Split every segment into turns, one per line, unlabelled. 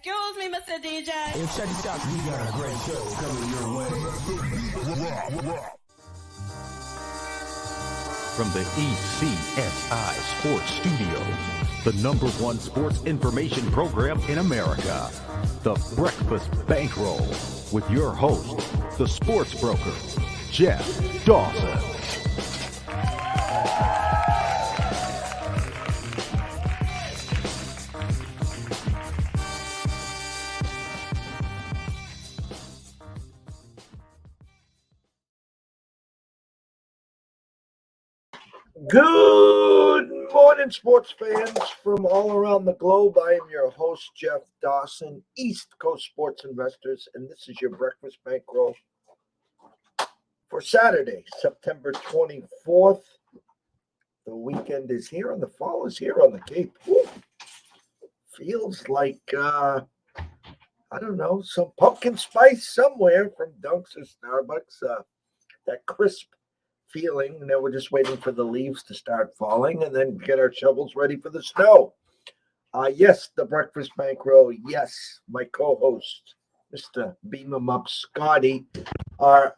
Excuse me, Mr. DJ.
Hey, check this out. We got a great show coming your way.
From the ECSI Sports Studios, the #1 sports information program in America, the Breakfast Bankroll, with your host, the sports broker, Jeff Dawson.
Good morning, sports fans from all around the globe. I am your host, Jeff Dawson, East Coast Sports Investors, and this is your Breakfast Bankroll for Saturday, September 24th. The weekend is here, and the fall is here on the Cape. Woo. Feels like, I don't know, some pumpkin spice somewhere from Dunks or Starbucks. That crisp feeling, and then we're just waiting for the leaves to start falling and then get our shovels ready for the snow. Yes, the Breakfast Bankroll. Yes, my co-host, Mr. Beam 'em Up Scotty. I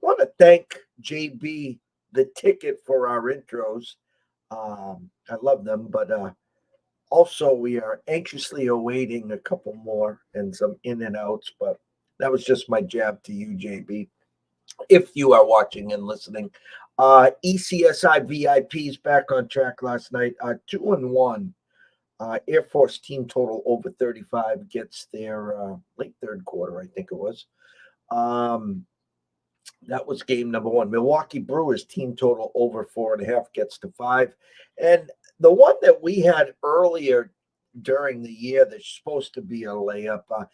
want to thank JB the Ticket for our intros. I love them, but also we are anxiously awaiting a couple more and some in and outs, but that was just my jab to you, JB. If you are watching and listening, ECSI VIPs back on track last night, 2-1. Air Force team total over 35 gets their late third quarter, I think it was. That was game number one. Milwaukee Brewers team total over 4.5 gets to 5. And the one that we had earlier during the year that's supposed to be a layup. I'm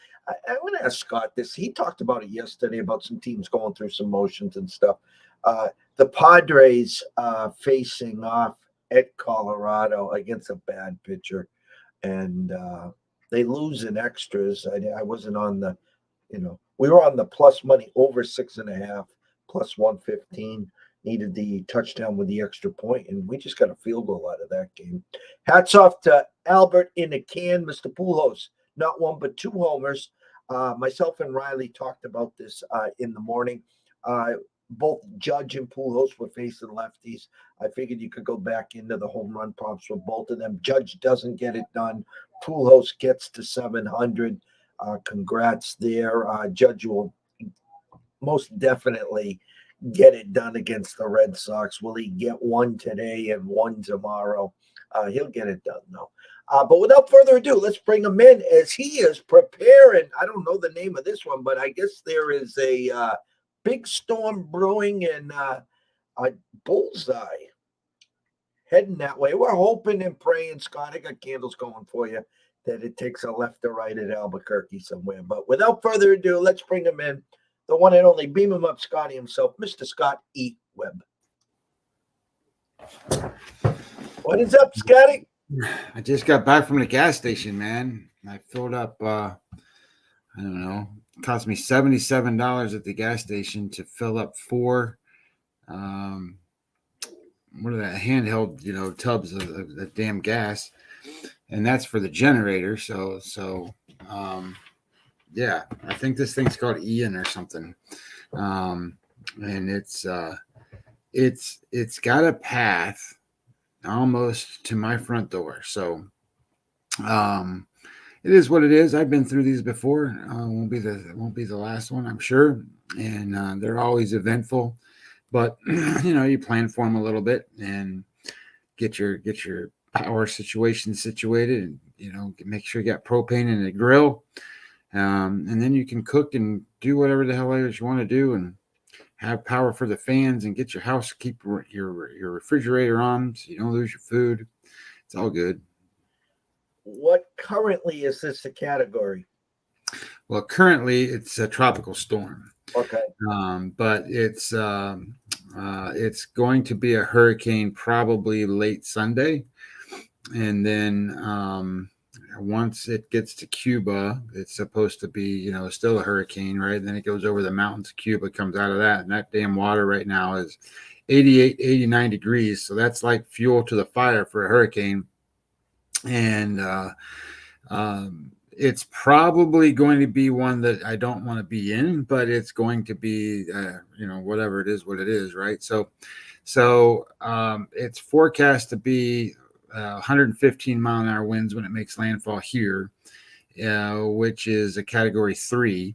going to ask Scott this. He talked about it yesterday about some teams going through some motions and stuff. The Padres facing off at Colorado against a bad pitcher, and they lose in extras. I wasn't on the, we were on the plus money over 6.5, plus 115. Needed the touchdown with the extra point, and we just got a field goal out of that game. Hats off to Albert in a can, Mr. Pujols. Not one, but 2 homers. Myself and Riley talked about this in the morning. Both Judge and Pujols were facing lefties. I figured you could go back into the home run props for both of them. Judge doesn't get it done. Pujols gets to 700. Congrats there. Judge will most definitely get it done against the Red Sox. Will he get one today and one tomorrow? He'll get it done, though. But without further ado, let's bring him in as he is preparing. I don't know the name of this one, but I guess there is a big storm brewing in a Bullseye heading that way. We're hoping and praying, Scott, I got candles going for you, that it takes a left or right at Albuquerque somewhere. But without further ado, let's bring him in. The one and only Beam 'em Up Scotty himself, Mr. Scott E. Webb. What is up, Scotty?
I just got back from the gas station, man. I filled up, I don't know, it cost me $77 at the gas station to fill up 4, what are that, handheld, tubs of damn gas. And that's for the generator. So, yeah, I think this thing's called Ian or something. And it's got a path almost to my front door. So, it is what it is. I've been through these before. Won't be the last one, I'm sure. And they're always eventful, but you plan for them a little bit and get your power situation situated, and make sure you got propane in the grill. And then you can cook and do whatever the hell else you want to do, and have power for the fans, and get your house, keep your refrigerator on so you don't lose your food. It's all good.
What currently is this a category?
Well, currently it's a tropical storm.
Okay.
But it's going to be a hurricane probably late Sunday. And then once it gets to Cuba, it's supposed to be, still a hurricane, right? And then it goes over the mountains of Cuba, comes out of that. And that damn water right now is 88, 89 degrees. So that's like fuel to the fire for a hurricane. And it's probably going to be one that I don't want to be in, but it's going to be, whatever it is, what it is, right? So it's forecast to be 115-mile-an-hour winds when it makes landfall here, which is a Category 3.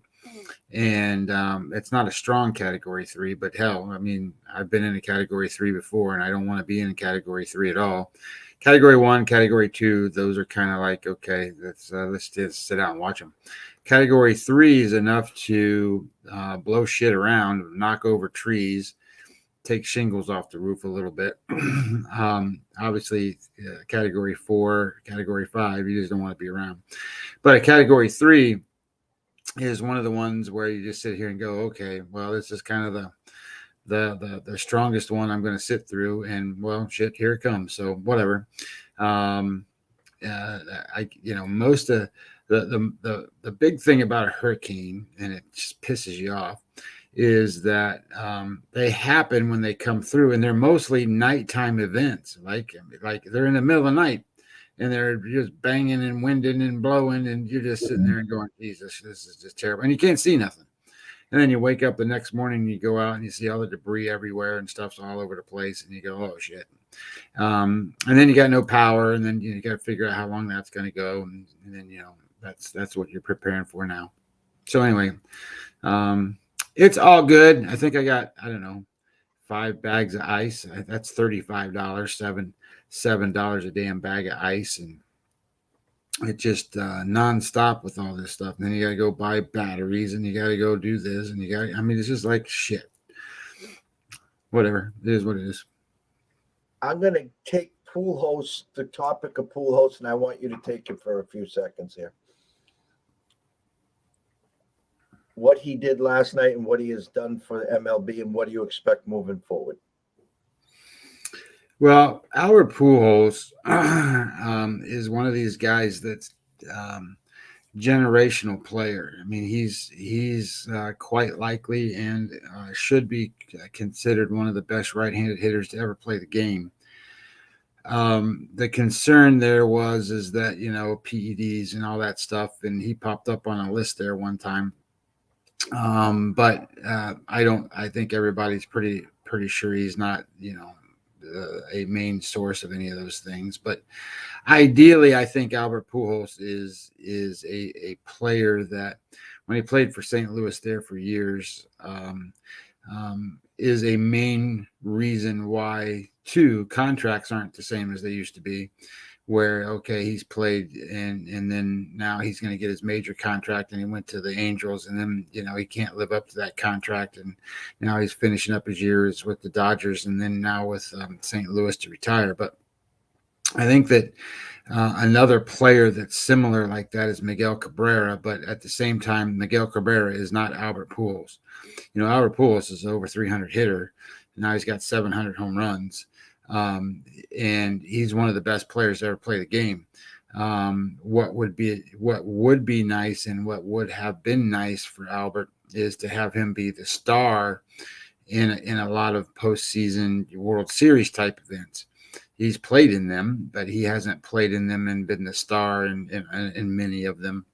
And it's not a strong Category 3, but hell, I mean, I've been in a Category 3 before, and I don't want to be in a Category 3 at all. Category 1, Category 2, those are kind of like, okay, let's just sit out and watch them. Category 3 is enough to blow shit around, knock over trees, take shingles off the roof a little bit. Obviously, Category 4, Category 5, you just don't want to be around. But a Category 3 is one of the ones where you just sit here and go, okay, well, this is kind of the strongest one I'm going to sit through, and well, shit, here it comes. So whatever. Most of the big thing about a hurricane, and it just pisses you off, is that they happen when they come through, and they're mostly nighttime events. Like they're in the middle of the night, and they're just banging and winding and blowing, and you're just sitting there and going, Jesus, this is just terrible. And you can't see nothing. And then you wake up the next morning and you go out and you see all the debris everywhere and stuff's all over the place, and you go, oh shit. And then you got no power, and then you got to figure out how long that's going to go. And then, that's what you're preparing for now. So anyway, it's all good. I think I got, 5 bags of ice. That's $35, $7 a damn bag of ice. And it just nonstop with all this stuff. And then you got to go buy batteries, and you got to go do this, and it's just like shit. Whatever. It is what it is.
I'm going to take the topic of pool hosts, and I want you to take it for a few seconds here. What he did last night and what he has done for MLB, and what do you expect moving forward?
Well, Albert Pujols is one of these guys that's generational player. I mean, he's quite likely and should be considered one of the best right-handed hitters to ever play the game. The concern there is that, PEDs and all that stuff, and he popped up on a list there one time. But I think everybody's pretty sure he's not, a main source of any of those things. But ideally, I think Albert Pujols is a player that, when he played for St. Louis there for years, is a main reason why contracts aren't the same as they used to be, where, okay, he's played and then now he's going to get his major contract, and he went to the Angels, and then, he can't live up to that contract, and now he's finishing up his years with the Dodgers, and then now with St. Louis to retire. But I think that another player that's similar like that is Miguel Cabrera, but at the same time, Miguel Cabrera is not Albert Pujols. Albert Pujols is over 300 hitter, and now he's got 700 home runs. And he's one of the best players to ever play the game. What would be nice, and what would have been nice for Albert, is to have him be the star in a lot of postseason World Series type events. He's played in them, but he hasn't played in them and been the star in many of them.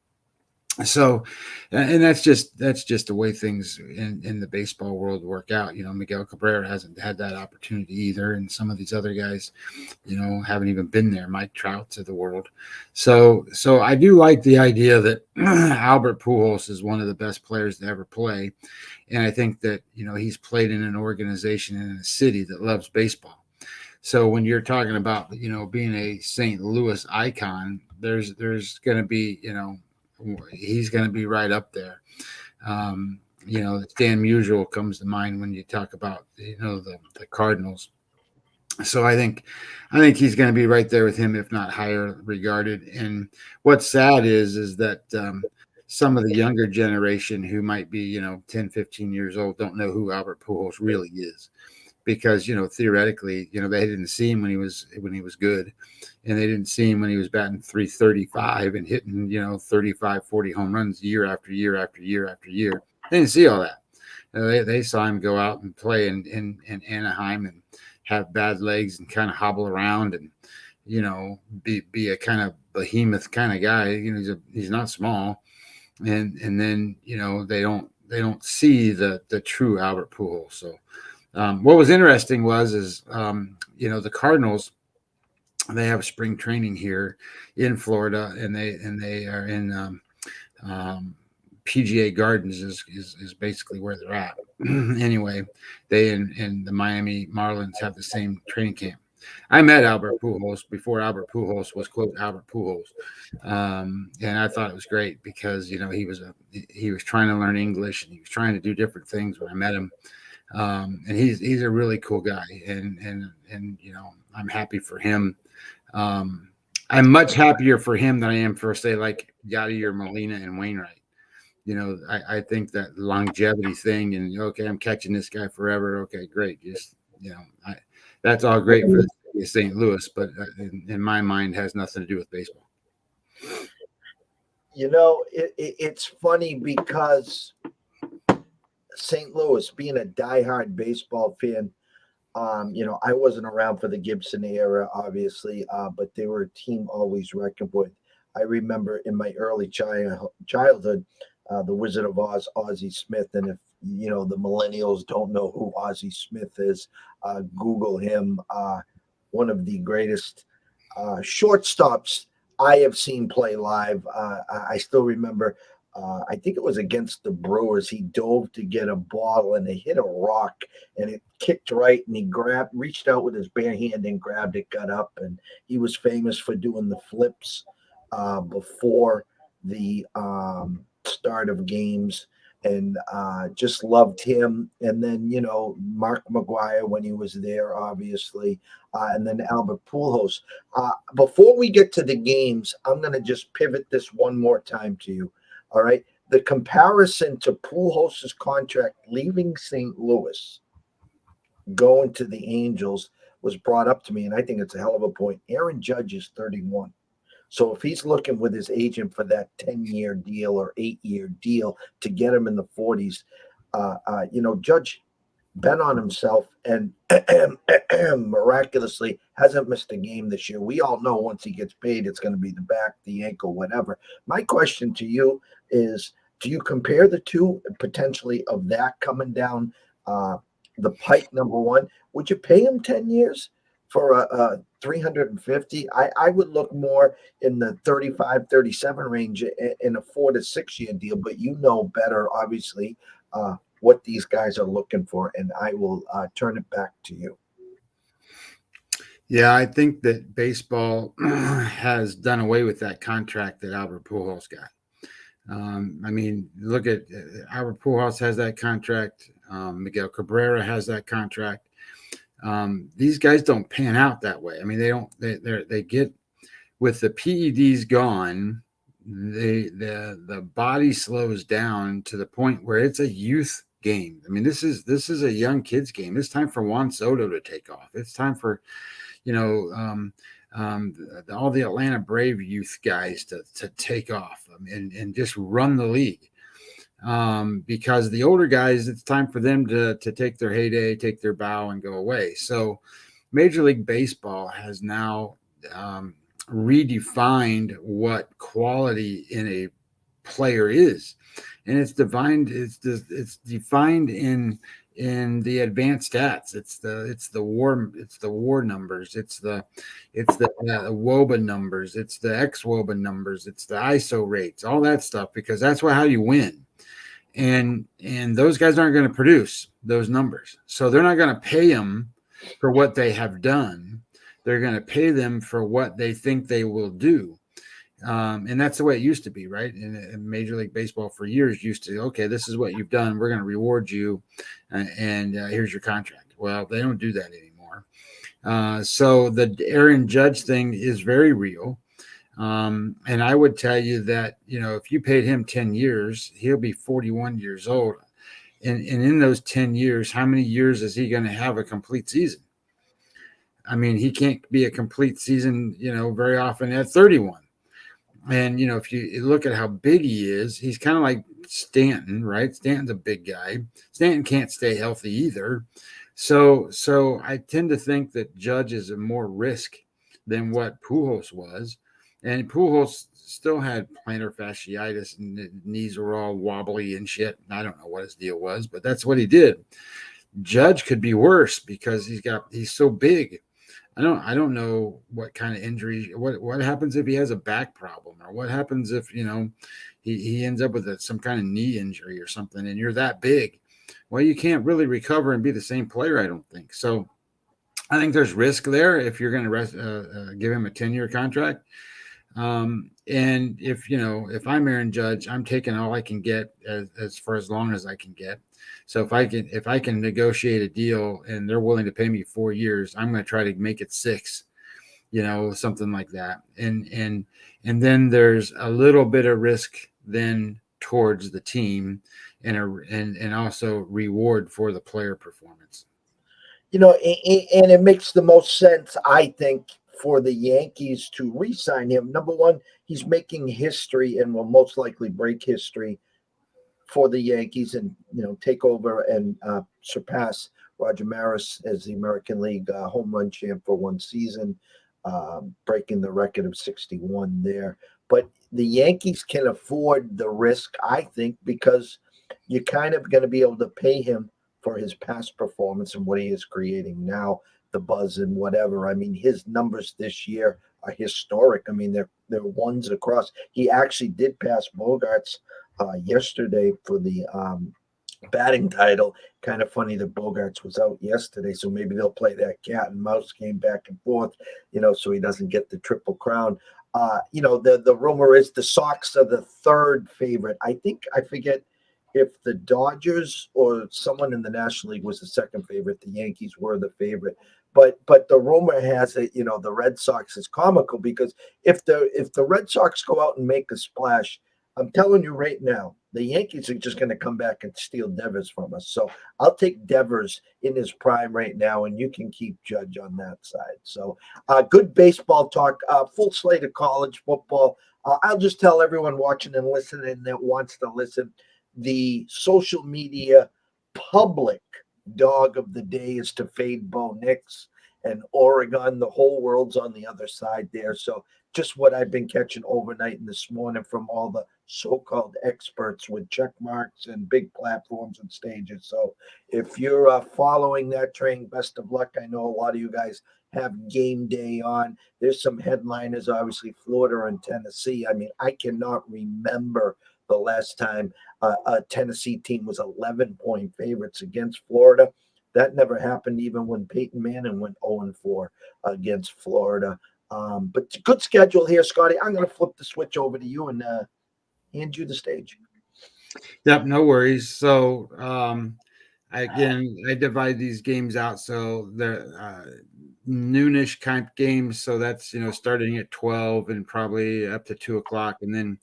So, and that's just the way things in the baseball world work out. Miguel Cabrera hasn't had that opportunity either, and some of these other guys, haven't even been there. Mike Trout's of the world. So I do like the idea that Albert Pujols is one of the best players to ever play, and I think that he's played in an organization in a city that loves baseball. So when you're talking about being a St. Louis icon, there's going to be he's going to be right up there. Stan Musial comes to mind when you talk about the Cardinals. So I think he's going to be right there with him, if not higher regarded. And what's sad is that some of the younger generation who might be 10, 15 years old don't know who Albert Pujols really is. Because theoretically, they didn't see him when he was good, and they didn't see him when he was batting .335 and hitting 35, 40 home runs year after year after year after year. They didn't see all that. They saw him go out and play in Anaheim and have bad legs and kind of hobble around and be a kind of behemoth kind of guy. He's not small, and then they don't see the true Albert Pujols. So what was interesting is the Cardinals, they have spring training here in Florida, and they are in PGA Gardens is basically where they're at. Anyway, they and the Miami Marlins have the same training camp. I met Albert Pujols before Albert Pujols was quote Albert Pujols, and I thought it was great because he was trying to learn English and he was trying to do different things when I met him, and he's a really cool guy, and I'm happy for him. I'm much happier for him than I am for, say, like Yadi or Molina and Wainwright. I think that longevity thing, and okay, I'm catching this guy forever. Okay, great. Just that's all great for the city of St. Louis, but in my mind, has nothing to do with baseball.
It's funny because St. Louis, being a diehard baseball fan, I wasn't around for the Gibson era, obviously, but they were a team always reckoned with. I remember in my early childhood, the Wizard of Oz, Ozzie Smith. And if, the millennials don't know who Ozzie Smith is, Google him. One of the greatest shortstops I have seen play live. I still remember, I think it was against the Brewers. He dove to get a ball and it hit a rock and it kicked right, and he reached out with his bare hand and grabbed it, got up, and he was famous for doing the flips before the start of games, and just loved him. And then Mark McGwire when he was there, obviously, and then Albert Pujols. Before we get to the games, I'm going to just pivot this one more time to you. All right, the comparison to Pujols' contract leaving St. Louis, going to the Angels, was brought up to me, and I think it's a hell of a point. Aaron Judge is 31. So if he's looking with his agent for that 10-year deal or 8-year deal to get him in the 40s, Judge bet on himself and miraculously hasn't missed a game this year. We all know once he gets paid, it's going to be the back, the ankle, whatever. My question to you is, do you compare the two potentially of that coming down the pike, number one? Would you pay him 10 years for a 350? I would look more in the 35, 37 range in a 4 to 6 year deal, but better, obviously, what these guys are looking for, and I will turn it back to you.
Yeah, I think that baseball has done away with that contract that Albert Pujols got. Look at Albert Pujols has that contract. Miguel Cabrera has that contract. These guys don't pan out that way. They get, with the PEDs gone, the body slows down to the point where it's a youth game. This is a young kid's game. It's time for Juan Soto to take off. It's time for all the Atlanta Brave youth guys to take off and just run the league. Because the older guys, it's time for them to take their heyday, take their bow, and go away. So Major League Baseball has now redefined what quality in a player is, and it's defined in the advanced stats. It's the WAR numbers, it's the WOBA numbers, it's the xWOBA numbers, it's the ISO rates, all that stuff, because that's how you win. And those guys aren't going to produce those numbers, so they're not going to pay them for what they have done. They're going to pay them for what they think they will do. And that's the way it used to be, right? In Major League Baseball for years used to, okay, this is what you've done. We're going to reward you. And here's your contract. Well, they don't do that anymore. So the Aaron Judge thing is very real. And I would tell you that, if you paid him 10 years, he'll be 41 years old. And in those 10 years, how many years is he going to have a complete season? He can't be a complete season, very often at 31. And, if you look at how big he is, he's kind of like Stanton, right? Stanton's a big guy. Stanton can't stay healthy either. So I tend to think that Judge is a more risk than what Pujols was. And Pujols still had plantar fasciitis, and the knees were all wobbly and shit. I don't know what his deal was, but that's what he did. Judge could be worse because he's so big. I don't know what kind of injury. What happens if he has a back problem, or what happens if he ends up with some kind of knee injury or something, and you're that big. Well, you can't really recover and be the same player, I don't think. So I think there's risk there if you're going to give him a 10-year contract. And if I'm Aaron Judge, I'm taking all I can get as for as long as I can get. So if I can negotiate a deal and they're willing to pay me 4 years, I'm going to try to make it 6, something like that. And then there's a little bit of risk then towards the team and also reward for the player performance.
And it makes the most sense, I think, for the Yankees to re-sign him. Number one, he's making history and will most likely break history for the Yankees and take over and surpass Roger Maris as the American League home run champ for one season, breaking the record of 61 there. But the Yankees can afford the risk, I think, because you're kind of going to be able to pay him for his past performance and what he is creating now, the buzz and whatever. I mean, his numbers this year are historic. I mean, they're ones across. He actually did pass Bogarts yesterday for the batting title. Kind of funny that Bogarts was out yesterday, so maybe they'll play that cat and mouse game back and forth, so he doesn't get the triple crown. The rumor is the Sox are the third favorite. I forget if the Dodgers or someone in the National League was the second favorite. The Yankees were the favorite. But the rumor has it, the Red Sox is comical because if the Red Sox go out and make a splash, I'm telling you right now, the Yankees are just going to come back and steal Devers from us. So I'll take Devers in his prime right now, and you can keep Judge on that side. So good baseball talk, full slate of college football. I'll just tell everyone watching and listening that wants to listen, the social media public dog of the day is to fade Bo Nix and Oregon. The whole world's on the other side there. So just what I've been catching overnight and this morning from all the so-called experts with check marks and big platforms and stages. So if you're following that train, best of luck. I know a lot of you guys have game day on. There's some headliners, obviously Florida and Tennessee. I mean, I cannot remember the last time a Tennessee team was 11-point favorites against Florida. That never happened even when Peyton Manning went 0-4 against Florida. But good schedule here, Scotty. I'm going to flip the switch over to you and hand you the stage.
Yep, no worries. So I divide these games out. So they're noonish kind of games. So that's, starting at 12 and probably up to 2 o'clock, and then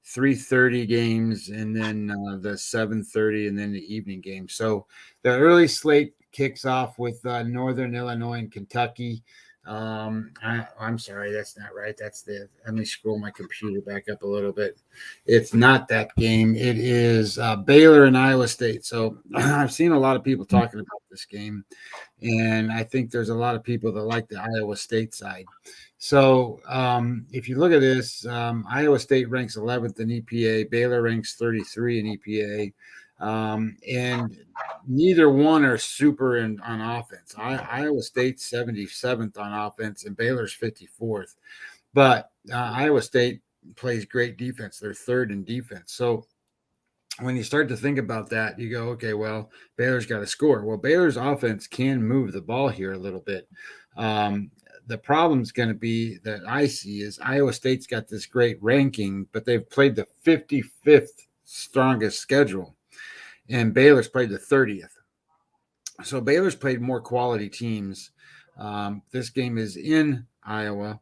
3:30 games, and then the 7:30, and then the evening game. So the early slate kicks off with Northern Illinois and Kentucky. I'm sorry, that's not right. Let me scroll my computer back up a little bit. It's not that game. It is Baylor and Iowa State. So I've seen a lot of people talking about this game, and I think there's a lot of people that like the Iowa State side. So if you look at this, Iowa State ranks 11th in EPA, Baylor ranks 33 in EPA, and neither one are super on offense. Iowa State's 77th on offense, and Baylor's 54th. But Iowa State plays great defense. They're third in defense. So when you start to think about that, you go, okay, well, Baylor's got to score. Well, Baylor's offense can move the ball here a little bit. The problem's going to be that I see is Iowa State's got this great ranking, but they've played the 55th strongest schedule, and Baylor's played the 30th. So Baylor's played more quality teams. This game is in Iowa.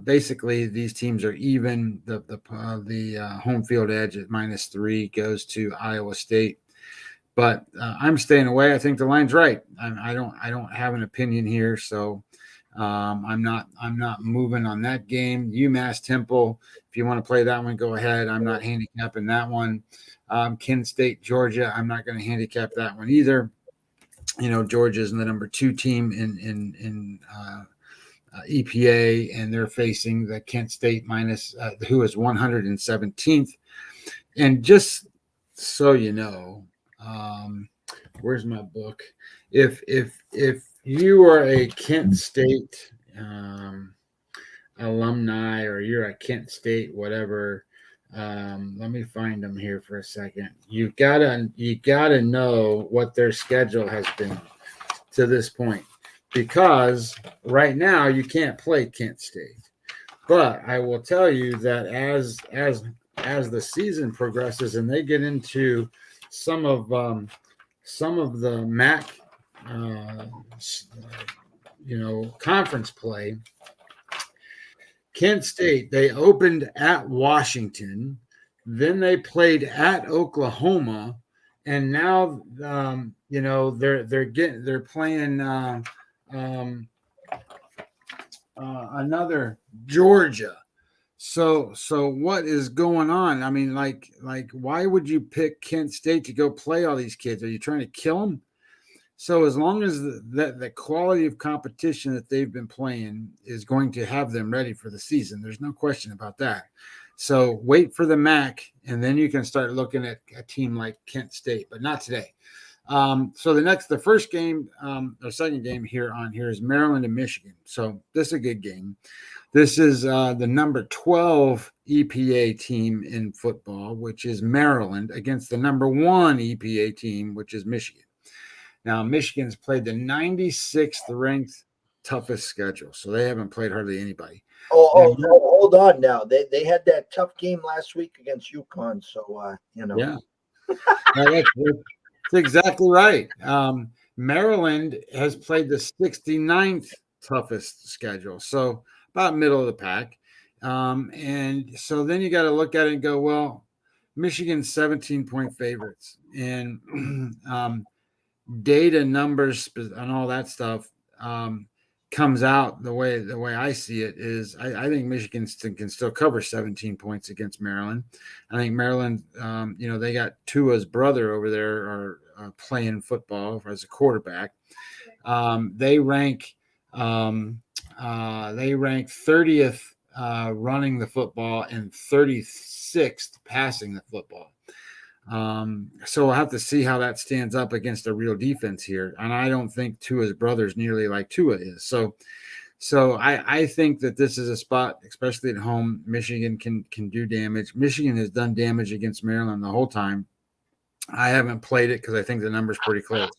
Basically these teams are even. The home field edge at -3 goes to Iowa State. But I'm staying away. I think the line's right. I don't have an opinion here, so I'm not moving on that game. UMass Temple, if you want to play that one, go ahead. I'm not handicapping that one. Kent State, Georgia, I'm not going to handicap that one either. Georgia is the number 2 team in EPA, and they're facing the Kent State minus, who is 117th. And just so you know, where's my book? If you are a Kent State alumni, or you're a Kent State whatever, let me find them here for a second. You gotta know what their schedule has been to this point, because right now you can't play Kent State. But I will tell you that as the season progresses and they get into some of the MAC, conference play, Kent State, they opened at Washington, then they played at Oklahoma, and now they're playing another Georgia. So what is going on? I mean, like why would you pick Kent State to go play all these kids? Are you trying to kill them? So as long as the quality of competition that they've been playing is going to have them ready for the season, there's no question about that. So wait for the MAC, and then you can start looking at a team like Kent State, but not today. So the first game, or second game here is Maryland and Michigan. So this is a good game. This is the number 12 EPA team in football, which is Maryland, against the number 1 EPA team, which is Michigan. Now, Michigan's played the 96th ranked toughest schedule, so they haven't played hardly anybody.
Hold on now. They had that tough game last week against UConn, so
Yeah, that's exactly right. Maryland has played the 69th toughest schedule, so about middle of the pack. And so then you got to look at it and go, well, Michigan's 17-point favorites, and data, numbers, and all that stuff comes out the way I see it is I think Michigan can still cover 17 points against Maryland. I think Maryland, they got Tua's brother over there are playing football as a quarterback. They rank 30th running the football and 36th passing the football. So we'll have to see how that stands up against a real defense here. And I don't think Tua's brother is nearly like Tua is. So I think that this is a spot, especially at home, Michigan can do damage. Michigan has done damage against Maryland the whole time. I haven't played it because I think the number's pretty close.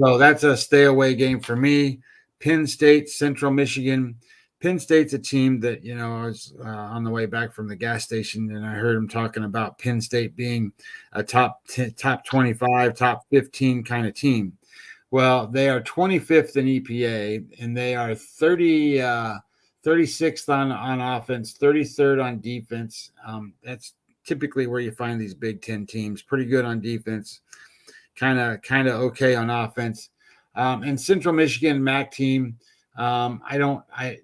So that's a stay away game for me. Penn State, Central Michigan. Penn State's a team that, I was on the way back from the gas station, and I heard him talking about Penn State being a top 25, top 15 kind of team. Well, they are 25th in EPA, and they are 36th on offense, 33rd on defense. That's typically where you find these Big Ten teams. Pretty good on defense, kind of okay on offense. And Central Michigan MAC team.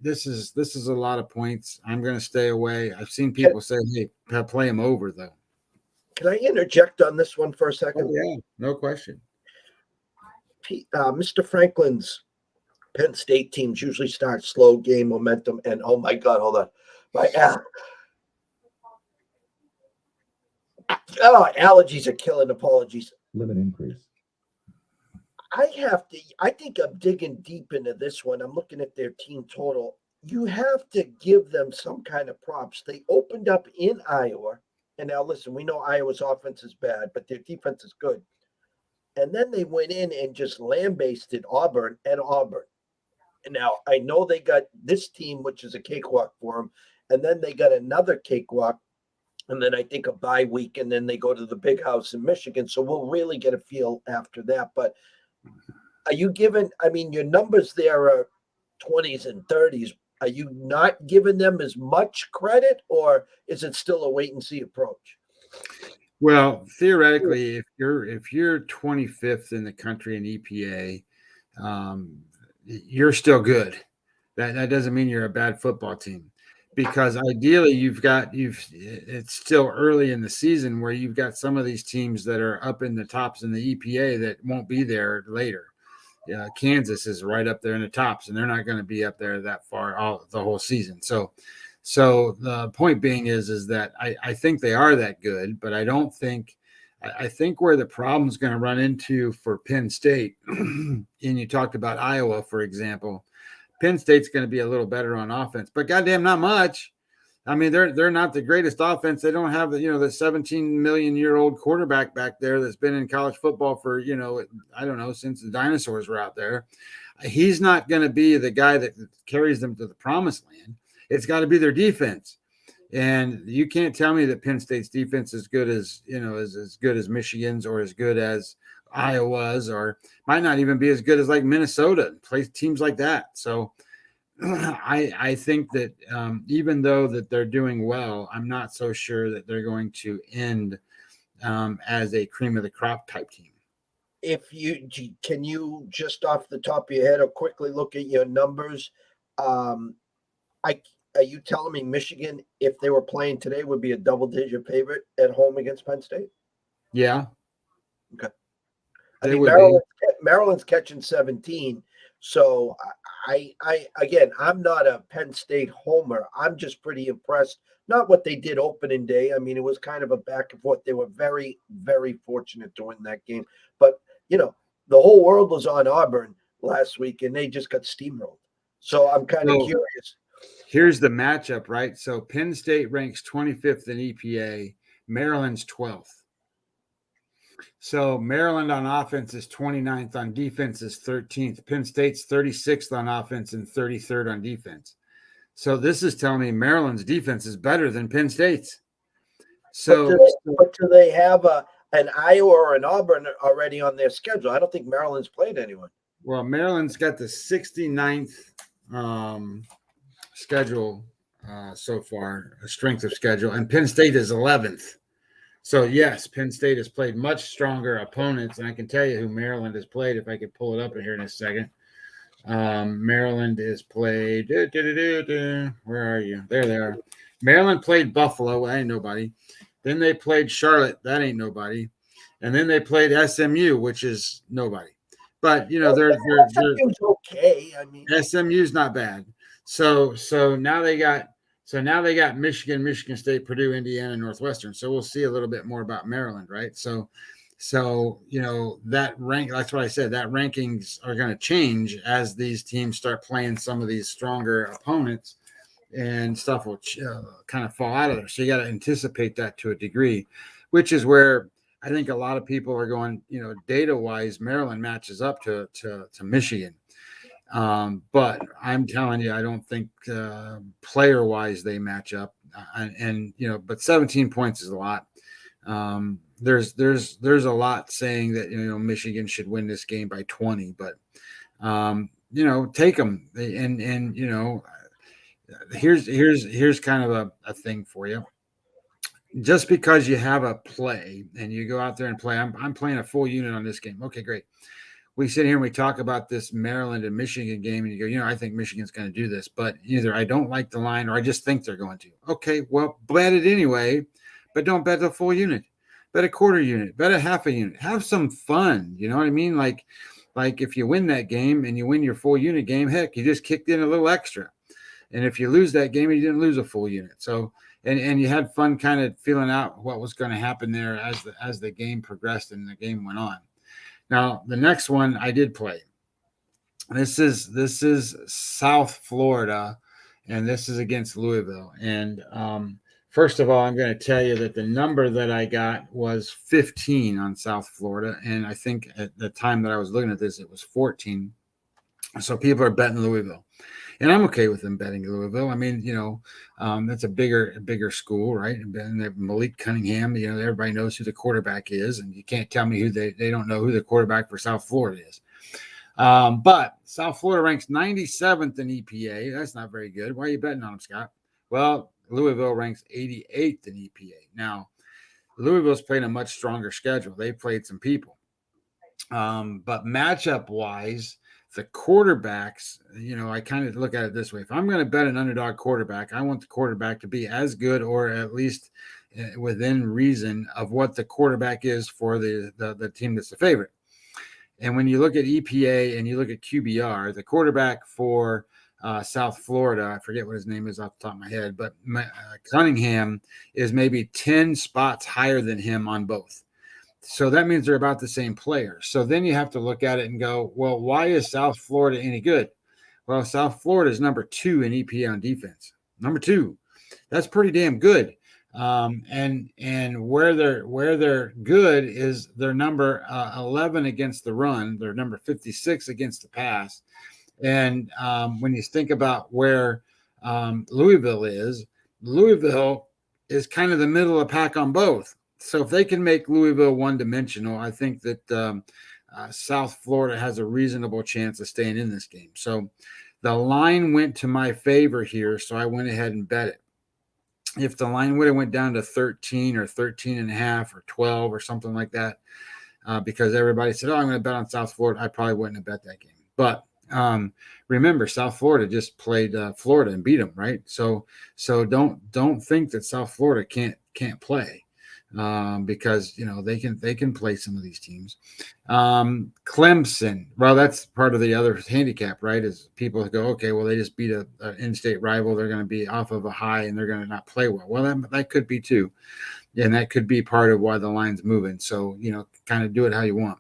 This is a lot of points. I'm going to stay away. I've seen people say, hey, play them over though.
Can I interject on this one for a second?
Oh, yeah, no question.
Mr. Franklin's Penn State teams usually start slow, game momentum, and oh my God, hold on. My allergies are killing. Apologies.
Limit increase.
I think I'm digging deep into this one. I'm looking at their team total. You have to give them some kind of props. They opened up in Iowa. And now listen, we know Iowa's offense is bad, but their defense is good. And then they went in and just lambasted Auburn at Auburn. And now I know they got this team, which is a cakewalk for them. And then they got another cakewalk. And then I think a bye week. And then they go to the big house in Michigan. So we'll really get a feel after that. But are you giving, your numbers there are 20s and 30s. Are you not giving them as much credit, or is it still a wait and see approach?
Well, theoretically, if you're 25th in the country in EPA, you're still good. That doesn't mean you're a bad football team, because ideally it's still early in the season where you've got some of these teams that are up in the tops in the EPA that won't be there later. Kansas is right up there in the tops, and they're not going to be up there that far the whole season. So the point being is that I think they are that good, but I don't think. I think where the problem is going to run into for Penn State, and you talked about Iowa, for example, Penn State's going to be a little better on offense, but goddamn, not much. I mean, they're not the greatest offense. They don't have the 17 million year old quarterback back there that's been in college football for I don't know, since the dinosaurs were out there. He's not going to be the guy that carries them to the promised land. It's got to be their defense. And you can't tell me that Penn State's defense is good as as good as Michigan's or as good as Iowa's, or might not even be as good as like Minnesota and play teams like that. So I think that even though that they're doing well, I'm not so sure that they're going to end as a cream of the crop type team.
Can you just off the top of your head or quickly look at your numbers? Are you telling me Michigan, if they were playing today, would be a double-digit favorite at home against Penn State?
Yeah.
Okay. I mean, Maryland's catching 17. So I'm not a Penn State homer. I'm just pretty impressed. Not what they did opening day. I mean, it was kind of a back and forth. They were very, very fortunate to win that game. But, the whole world was on Auburn last week, and they just got steamrolled. So I'm kind of curious.
Here's the matchup, right? So Penn State ranks 25th in EPA. Maryland's 12th. So Maryland on offense is 29th, on defense is 13th. Penn State's 36th on offense and 33rd on defense. So this is telling me Maryland's defense is better than Penn State's. So,
do they have an Iowa or an Auburn already on their schedule? I don't think Maryland's played anyone.
Well, Maryland's got the 69th schedule so far, a strength of schedule, and Penn State is 11th. So, yes, Penn State has played much stronger opponents, and I can tell you who Maryland has played if I could pull it up here in a second. Maryland has played where are you? There they are. Maryland played Buffalo. That ain't nobody. Then they played Charlotte. That ain't nobody. And then they played SMU, which is nobody. But they're
okay. I mean,
SMU's not bad. So now they got Michigan, Michigan State, Purdue, Indiana, Northwestern. So we'll see a little bit more about Maryland, right? So that rank, that's what I said, that rankings are going to change as these teams start playing some of these stronger opponents, and stuff will kind of fall out of there. So you got to anticipate that to a degree, which is where I think a lot of people are going, data wise, Maryland matches up to Michigan. But I'm telling you, I don't think player wise they match up, but 17 points is a lot. There's a lot saying that Michigan should win this game by 20, but take them, and here's kind of a thing for you. Just because you have a play and you go out there and play, I'm playing a full unit on this game. Okay, great. We sit here and we talk about this Maryland and Michigan game, and you go, I think Michigan's going to do this, but either I don't like the line or I just think they're going to. Okay, well, bet it anyway, but don't bet the full unit. Bet a quarter unit, bet a half a unit. Have some fun. You know what I mean? Like if you win that game and you win your full unit game, heck, you just kicked in a little extra. And if you lose that game, you didn't lose a full unit. So, and you had fun kind of feeling out what was going to happen there as the game progressed and the game went on. Now, the next one I did play. This is South Florida, and this is against Louisville. And first of all, I'm going to tell you that the number that I got was 15 on South Florida, and I think at the time that I was looking at this, it was 14. So people are betting Louisville. And I'm okay with them betting Louisville. I mean, that's a bigger school, right? And they have Malik Cunningham. Everybody knows who the quarterback is, and you can't tell me who they don't know who the quarterback for South Florida is. But South Florida ranks 97th in EPA. That's not very good. Why are you betting on them, Scott? Well, Louisville ranks 88th in EPA. Now, Louisville's playing a much stronger schedule. They played some people. But matchup-wise, the quarterbacks, I kind of look at it this way. If I'm going to bet an underdog quarterback, I want the quarterback to be as good or at least within reason of what the quarterback is for the team that's the favorite. And when you look at EPA and you look at QBR, the quarterback for South Florida, I forget what his name is off the top of my head, but Cunningham is maybe 10 spots higher than him on both. So that means they're about the same player. So then you have to look at it and go, well, why is South Florida any good? Well, South Florida is number 2 in EPA on defense. Number 2. That's pretty damn good. And where they're good is they're number 11 against the run. They're number 56 against the pass. And when you think about where Louisville is kind of the middle of the pack on both. So if they can make Louisville one-dimensional, I think that South Florida has a reasonable chance of staying in this game. So the line went to my favor here, so I went ahead and bet it. If the line would have went down to 13 or 13 and a half or 12 or something like that, because everybody said, oh, I'm going to bet on South Florida, I probably wouldn't have bet that game. But remember, South Florida just played Florida and beat them, right? So don't think that South Florida can't play. Because they can play some of these teams. Clemson, well, that's part of the other handicap, right? Is people go, okay, well, they just beat an in-state rival, they're going to be off of a high and they're going to not play well. Well, that could be too, and that could be part of why the line's moving. So kind of do it how you want.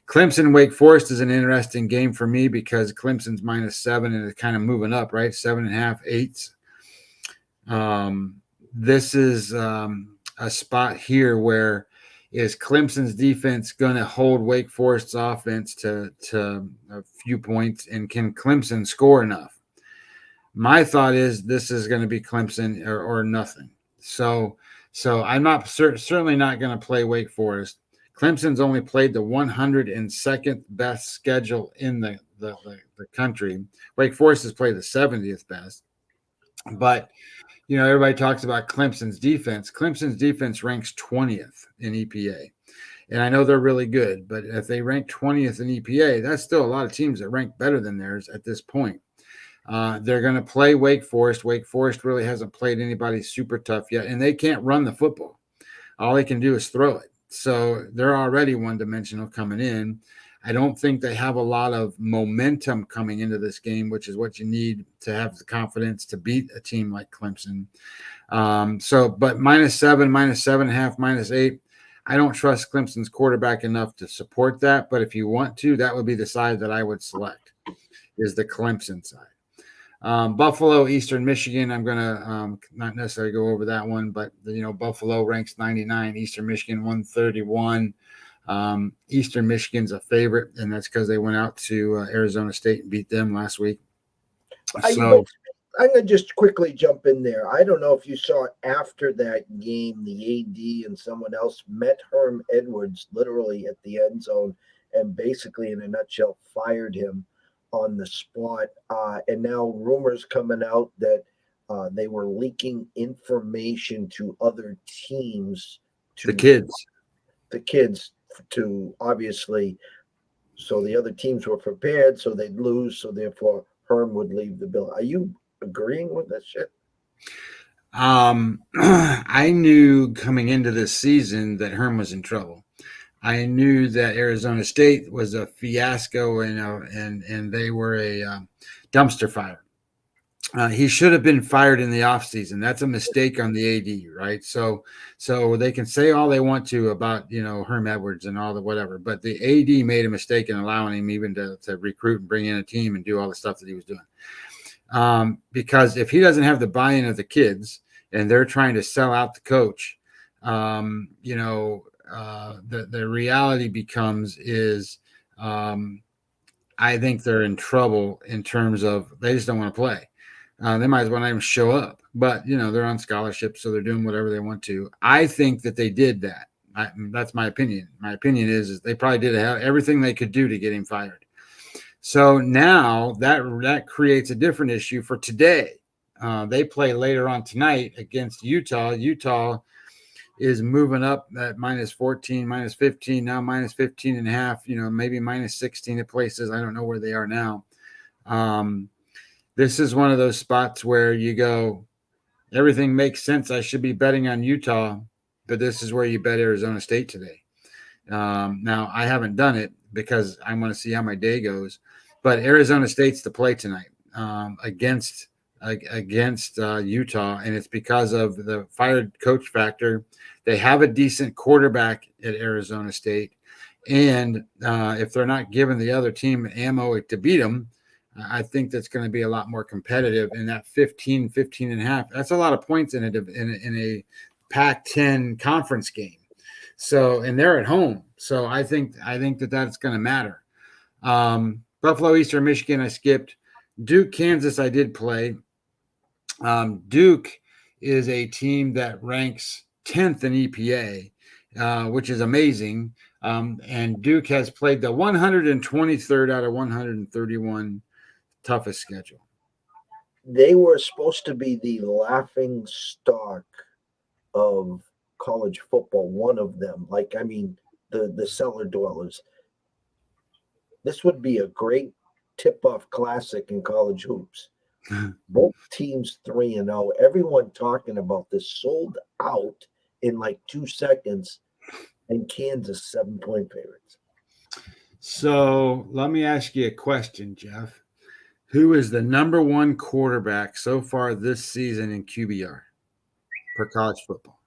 Clemson Wake Forest is an interesting game for me because Clemson's -7 and it's kind of moving up, right? 7.5, 8s. This is a spot here where is Clemson's defense going to hold Wake Forest's offense to a few points, and can Clemson score enough? My thought is this is going to be Clemson or nothing. So I'm not certainly not going to play Wake Forest. Clemson's only played the 102nd best schedule in the country. Wake Forest has played the 70th best, but everybody talks about Clemson's defense. Clemson's defense ranks 20th in EPA. And I know they're really good, but if they rank 20th in EPA, that's still a lot of teams that rank better than theirs at this point. They're going to play Wake Forest. Wake Forest really hasn't played anybody super tough yet, and they can't run the football. All they can do is throw it. So they're already one-dimensional coming in. I don't think they have a lot of momentum coming into this game, which is what you need to have the confidence to beat a team like Clemson. But -7, -7.5, -8, I don't trust Clemson's quarterback enough to support that. But if you want to, that would be the side that I would select, is the Clemson side. Buffalo, Eastern Michigan, I'm going to not necessarily go over that one, but, Buffalo ranks 99, Eastern Michigan 131. Eastern Michigan's a favorite, and that's because they went out to Arizona State and beat them last week. So
I'm going to just quickly jump in there. I don't know if you saw after that game, the AD and someone else met Herm Edwards literally at the end zone and basically, in a nutshell, fired him on the spot. And now rumors coming out that they were leaking information to other teams.
The kids to obviously, so the other teams were prepared, so they'd lose, so therefore Herm would leave the bill. Are you agreeing with that shit? I knew coming into this season that Herm was in trouble. I knew that Arizona State was a fiasco and they were a dumpster fire. He should have been fired in the offseason. That's a mistake on the AD, right? So they can say all they want to about, Herm Edwards and all the whatever, but the AD made a mistake in allowing him even to recruit and bring in a team and do all the stuff that he was doing. Because if he doesn't have the buy-in of the kids and they're trying to sell out the coach, the reality becomes is I think they're in trouble in terms of they just don't want to play. They might as well not even show up, but they're on scholarship, so they're doing whatever they want to. I think that they did that. That's my opinion. My opinion is they probably did everything they could do to get him fired. So now that creates a different issue for today. They play later on tonight against Utah. Utah is moving up at -14, -15, now -15.5, maybe -16 at places. I don't know where they are now. This is one of those spots where you go, everything makes sense. I should be betting on Utah, but this is where you bet Arizona State today. Now, I haven't done it, because I want to see how my day goes. But Arizona State's to play tonight against Utah, and it's because of the fired coach factor. They have a decent quarterback at Arizona State, and if they're not giving the other team ammo to beat them, I think that's going to be a lot more competitive. In that 15 and a half, that's a lot of points in a Pac-10 conference game. So, and they're at home. So I think that that's going to matter. Buffalo, Eastern Michigan, I skipped. Duke, Kansas, I did play. Duke is a team that ranks 10th in EPA, which is amazing. And Duke has played the 123rd out of 131 toughest schedule.
They were supposed to be the laughing stock of college football, one of them. The cellar dwellers. This would be a great tip-off classic in college hoops. Both teams 3-0. Everyone talking about this, sold out in like 2 seconds, and Kansas 7-point favorites.
So let me ask you a question, Jeff. Who is the number one quarterback so far this season in QBR for college football?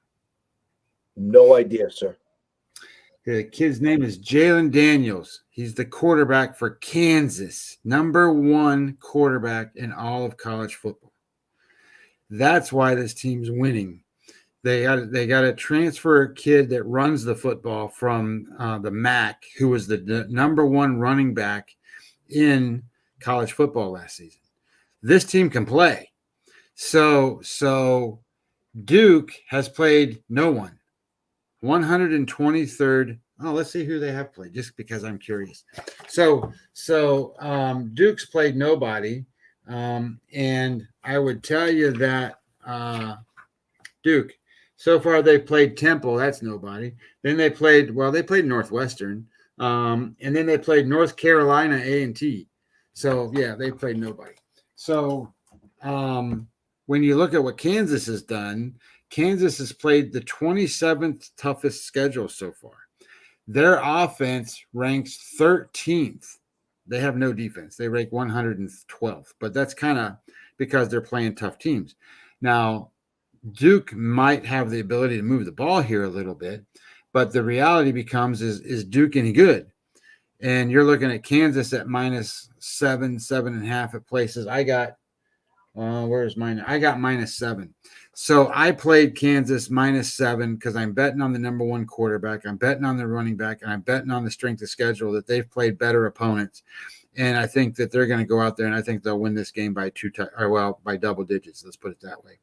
No idea, sir.
The kid's name is Jalen Daniels. He's the quarterback for Kansas, number one quarterback in all of college football. That's why this team's winning. They got to transfer a kid that runs the football from the MAC, who was the number one running back in college football last season. This team can play. So Duke has played no one. 123rd. Oh, let's see who they have played, just because I'm curious. So Duke's played nobody, and I would tell you that Duke, so far they played Temple. That's nobody. Then they played Northwestern, and then they played North Carolina A&T. So yeah, they played nobody. So when you look at what Kansas has done, Kansas has played the 27th toughest schedule so far. Their offense ranks 13th. They have no defense. They rank 112th, but that's kind of because they're playing tough teams. Now, Duke might have the ability to move the ball here a little bit, but the reality becomes, is Duke any good? And you're looking at Kansas at -7, 7.5 at places. I got where's mine? I got -7. So I played Kansas -7 because I'm betting on the number one quarterback. I'm betting on the running back, and I'm betting on the strength of schedule that they've played better opponents. And I think that they're going to go out there, and I think they'll win this game by by double digits. Let's put it that way.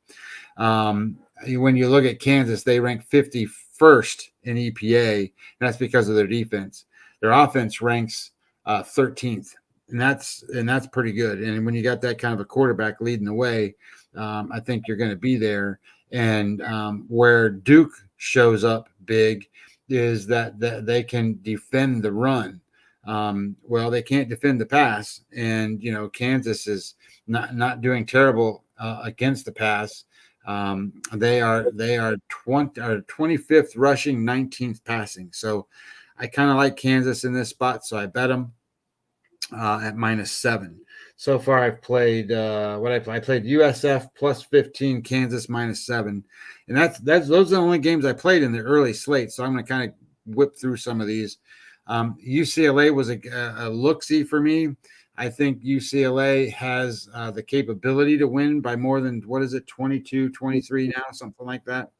When you look at Kansas, they rank 51st in EPA, and that's because of their defense. Their offense ranks 13th. And that's pretty good. And when you got that kind of a quarterback leading the way, I think you're going to be there. And where Duke shows up big is that they can defend the run. Well, they can't defend the pass, and Kansas is not doing terrible against the pass. They are 25th rushing, 19th passing. So I kind of like Kansas in this spot, so I bet them at -7. So far, I've played I played USF +15, Kansas -7, and those are the only games I played in the early slate. So I'm going to kind of whip through some of these. UCLA was a look-see for me. I think UCLA has the capability to win by more than 22, 23 now, something like that,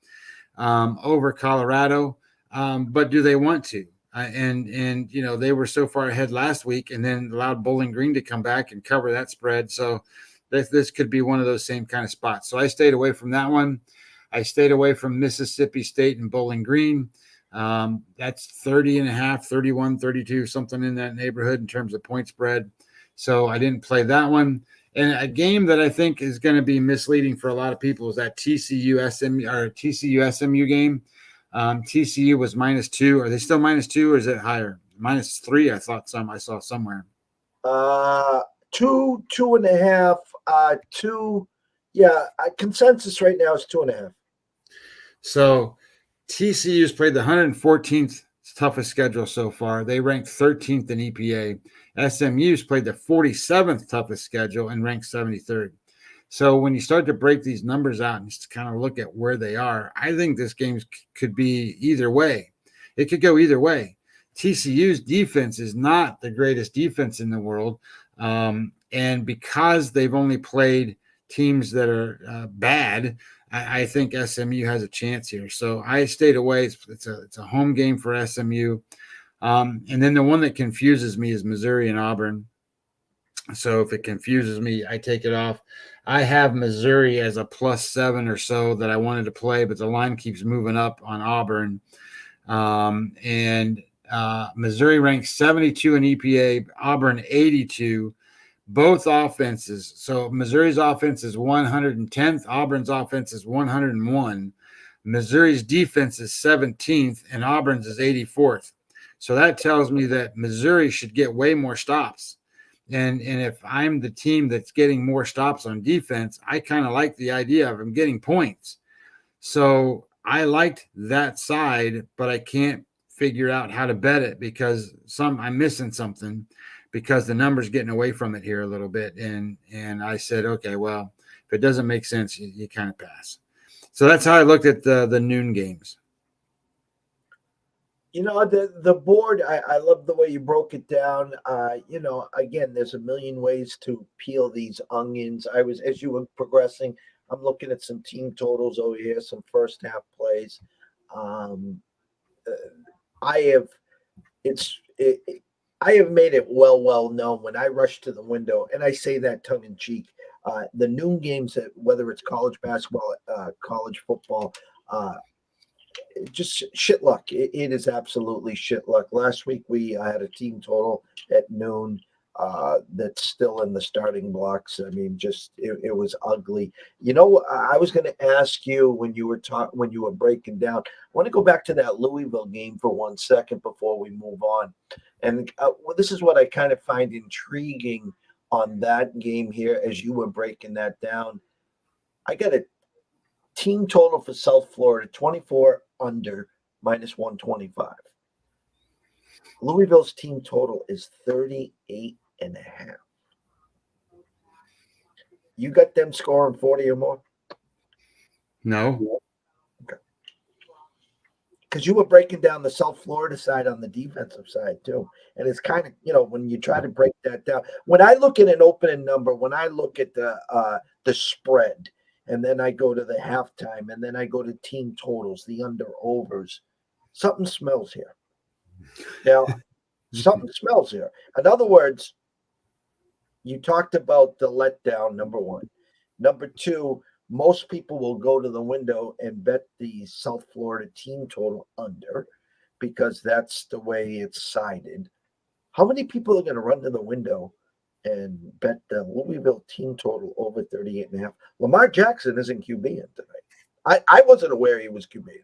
over Colorado. But do they want to? And they were so far ahead last week, and then allowed Bowling Green to come back and cover that spread. So this could be one of those same kind of spots. So I stayed away from that one. I stayed away from Mississippi State and Bowling Green. That's 30.5, 31, 32, something in that neighborhood in terms of point spread. So I didn't play that one. And a game that I think is going to be misleading for a lot of people is that TCU SMU game. TCU was -2. Are they still -2, or is it higher? -3, I saw somewhere.
2.5, 2. Yeah, consensus right now is 2.5.
So TCU's played the 114th toughest schedule so far. They ranked 13th in EPA. SMU's played the 47th toughest schedule and ranked 73rd. So when you start to break these numbers out and just kind of look at where they are, I think this game could be either way. It could go either way. TCU's defense is not the greatest defense in the world. And because they've only played teams that are bad, I think SMU has a chance here. So I stayed away. It's a home game for SMU. And then the one that confuses me is Missouri and Auburn. So if it confuses me, I take it off. I have Missouri as a +7 or so that I wanted to play, but the line keeps moving up on Auburn. Missouri ranks 72 in EPA, Auburn 82. Both offenses. So Missouri's offense is 110th. Auburn's offense is 101. Missouri's defense is 17th, and Auburn's is 84th. So that tells me that Missouri should get way more stops. And if I'm the team that's getting more stops on defense, I kind of like the idea of them getting points. So I liked that side, but I can't figure out how to bet it because I'm missing something because the number's getting away from it here a little bit. And I said, okay, well, if it doesn't make sense, you kind of pass. So that's how I looked at the noon games.
You know, the board, I love the way you broke it down. You know, again, there's a million ways to peel these onions. As you were progressing, I'm looking at some team totals over here, some first half plays. I have made it well known when I rush to the window, and I say that tongue in cheek. The noon games, whether it's college basketball, college football, just shit luck. It is absolutely shit luck. Last week we had a team total at noon that's still in the starting blocks. I mean, just it was ugly. You know, I was going to ask you when you were breaking down. I want to go back to that Louisville game for 1 second before we move on. And this is what I kind of find intriguing on that game here as you were breaking that down. I got a team total for South Florida, 24 under -125. Louisville's team total is 38.5. You got them scoring 40 or more?
No.
Okay. Because you were breaking down the South Florida side on the defensive side too. And it's kind of, you know, when you try to break that down, when I look at an opening number, when I look at the spread, and then I go to the halftime, and then I go to team totals, the under-overs. Something smells here. Now, something smells here. In other words, you talked about the letdown, number one. Number two, most people will go to the window and bet the South Florida team total under because that's the way it's sided. How many people are going to run to the window and bet the Louisville team total over 38.5? Lamar Jackson isn't QBing tonight. I wasn't aware he was QBing.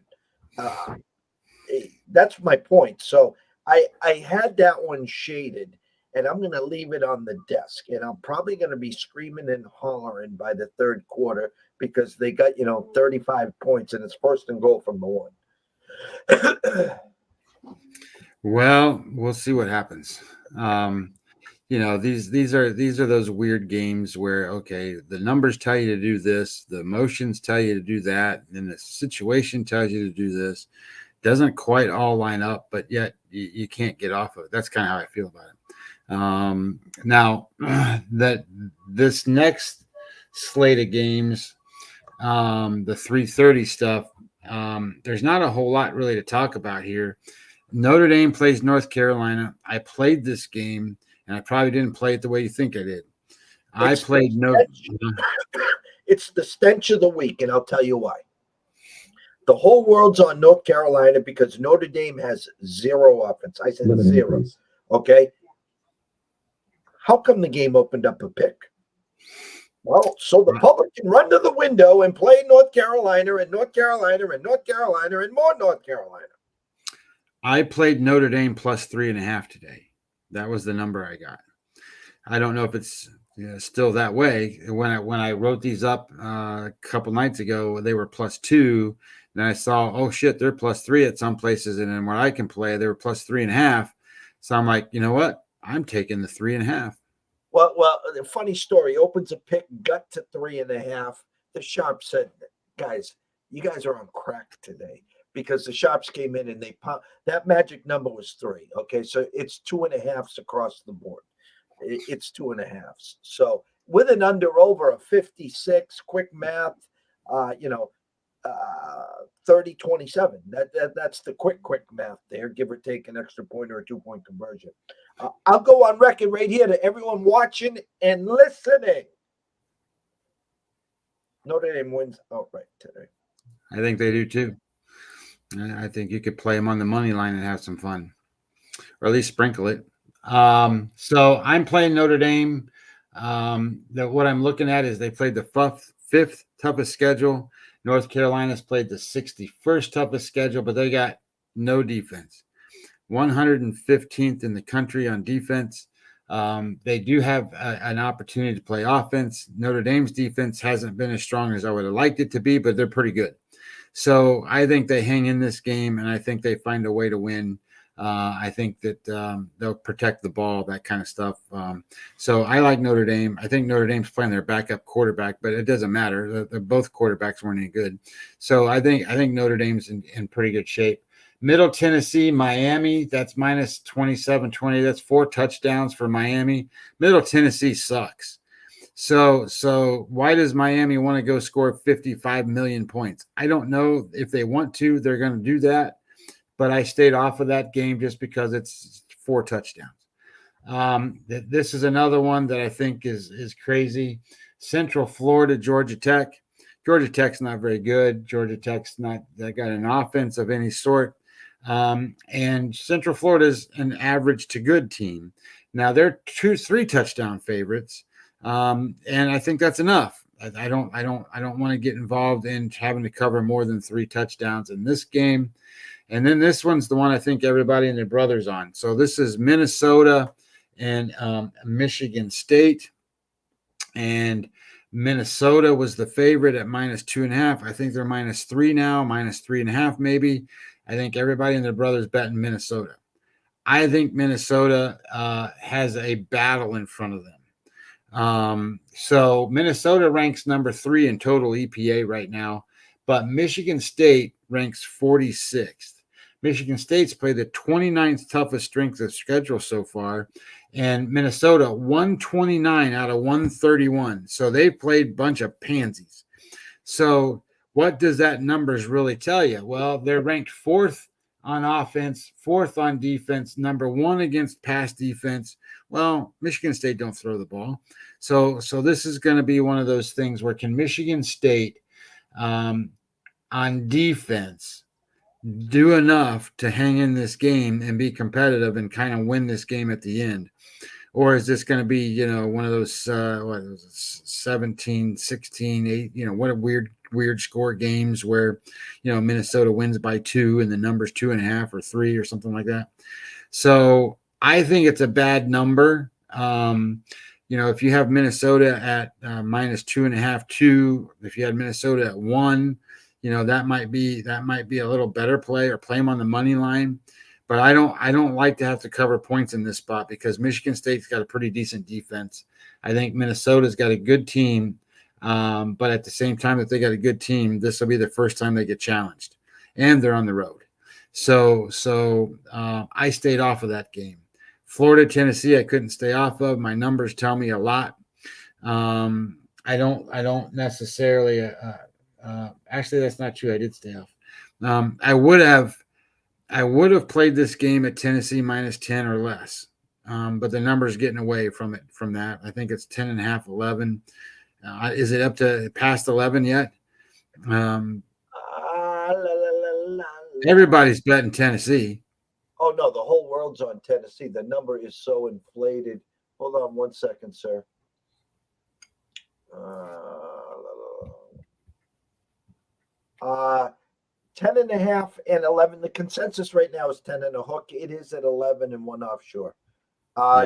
That's my point. So I had that one shaded, and I'm going to leave it on the desk. And I'm probably going to be screaming and hollering by the third quarter because they got, 35 points, and it's first and goal from the one.
Well, we'll see what happens. These are those weird games where, okay, the numbers tell you to do this, the emotions tell you to do that, and the situation tells you to do this. Doesn't quite all line up, but yet you can't get off of it. That's kind of how I feel about it. Now, that this next slate of games, the 3:30 stuff, there's not a whole lot really to talk about here. Notre Dame plays North Carolina. I played this game, and I probably didn't play it the way you think I did.
It's the stench of the week, and I'll tell you why. The whole world's on North Carolina because Notre Dame has zero offense. I said zero. Okay. How come the game opened up a pick? Well, so the public can run to the window and play North Carolina and North Carolina and North Carolina and more North Carolina.
I played Notre Dame plus 3.5 today. That was the number I got. I don't know if it's still that way. When I wrote these up a couple nights ago, they were +2. And I saw, oh shit, they're +3 at some places, and then where I can play, they were +3.5. So I'm like, you know what? I'm taking the 3.5.
Well, the funny story. Opens a pick, gut to 3.5. The sharp said, "Guys, you guys are on crack today." Because the sharps came in and they that magic number was 3. Okay, so it's 2.5s across the board. It's 2.5s. So with an under over a 56, quick math, uh, you know, 30-27. That's the quick math there, give or take an extra point or a 2-point conversion. I'll go on record right here to everyone watching and listening. Notre Dame wins outright today.
I think they do too. I think you could play them on the money line and have some fun, or at least sprinkle it. So I'm playing Notre Dame. What I'm looking at is they played the fifth toughest schedule. North Carolina's played the 61st toughest schedule, but they got no defense. 115th in the country on defense. They do have an opportunity to play offense. Notre Dame's defense hasn't been as strong as I would have liked it to be, but they're pretty good. So I think they hang in this game, and I think they find a way to win. I think that they'll protect the ball, that kind of stuff. So I like Notre Dame. I think Notre Dame's playing their backup quarterback, but it doesn't matter. They're both quarterbacks weren't any good. So I think Notre Dame's in pretty good shape. Middle Tennessee, Miami, that's minus 27-20. That's 4 touchdowns for Miami. Middle Tennessee sucks. So why does Miami want to go score 55 million points? I don't know if they want to. They're going to do that. But I stayed off of that game just because it's 4 touchdowns. This is another one that I think is crazy. Central Florida, Georgia Tech. Georgia Tech's not very good. Georgia Tech's not got an offense of any sort. And Central Florida's an average to good team. Now they're 2-3 touchdown favorites. And I think that's enough. I don't want to get involved in having to cover more than 3 touchdowns in this game. And then this one's the one I think everybody and their brother's on. So this is Minnesota and Michigan State. And Minnesota was the favorite at minus 2.5. I think they're minus 3 now, minus 3.5 maybe. I think everybody and their brother's betting Minnesota. I think Minnesota has a battle in front of them. So Minnesota ranks number 3 in total EPA right now, but Michigan State ranks 46th. Michigan State's played the 29th toughest strength of schedule so far, and Minnesota 129 out of 131. So they've played a bunch of pansies. So what does that numbers really tell you? Well, they're ranked 4th on offense, 4th on defense, number 1 against pass defense. Well, Michigan State don't throw the ball. So this is going to be one of those things where can Michigan State on defense do enough to hang in this game and be competitive and kind of win this game at the end? Or is this going to be, one of those 17, 16, 8, what a weird score games where, Minnesota wins by 2 and the number's 2.5 or 3 or something like that. So I think it's a bad number. If you have Minnesota at minus 2.5, 2, if you had Minnesota at 1, that might be a little better play, or play them on the money line. But I don't like to have to cover points in this spot because Michigan State's got a pretty decent defense. I think Minnesota's got a good team. But at the same time that they got a good team, this will be the first time they get challenged, and they're on the road. So I stayed off of that game. Florida, Tennessee, I couldn't stay off of. My numbers tell me a lot. I don't necessarily. Actually, that's not true. I did stay off. I would have played this game at Tennessee minus 10 or less. But the number's getting away from that. I think it's 10.5, 11. Is it up to past 11 yet? Everybody's betting Tennessee.
Oh, no, the whole world's on Tennessee. The number is so inflated. Hold on 1 second, sir. 10.5 and 11. The consensus right now is 10 and a hook. It is at 11 and 1 offshore.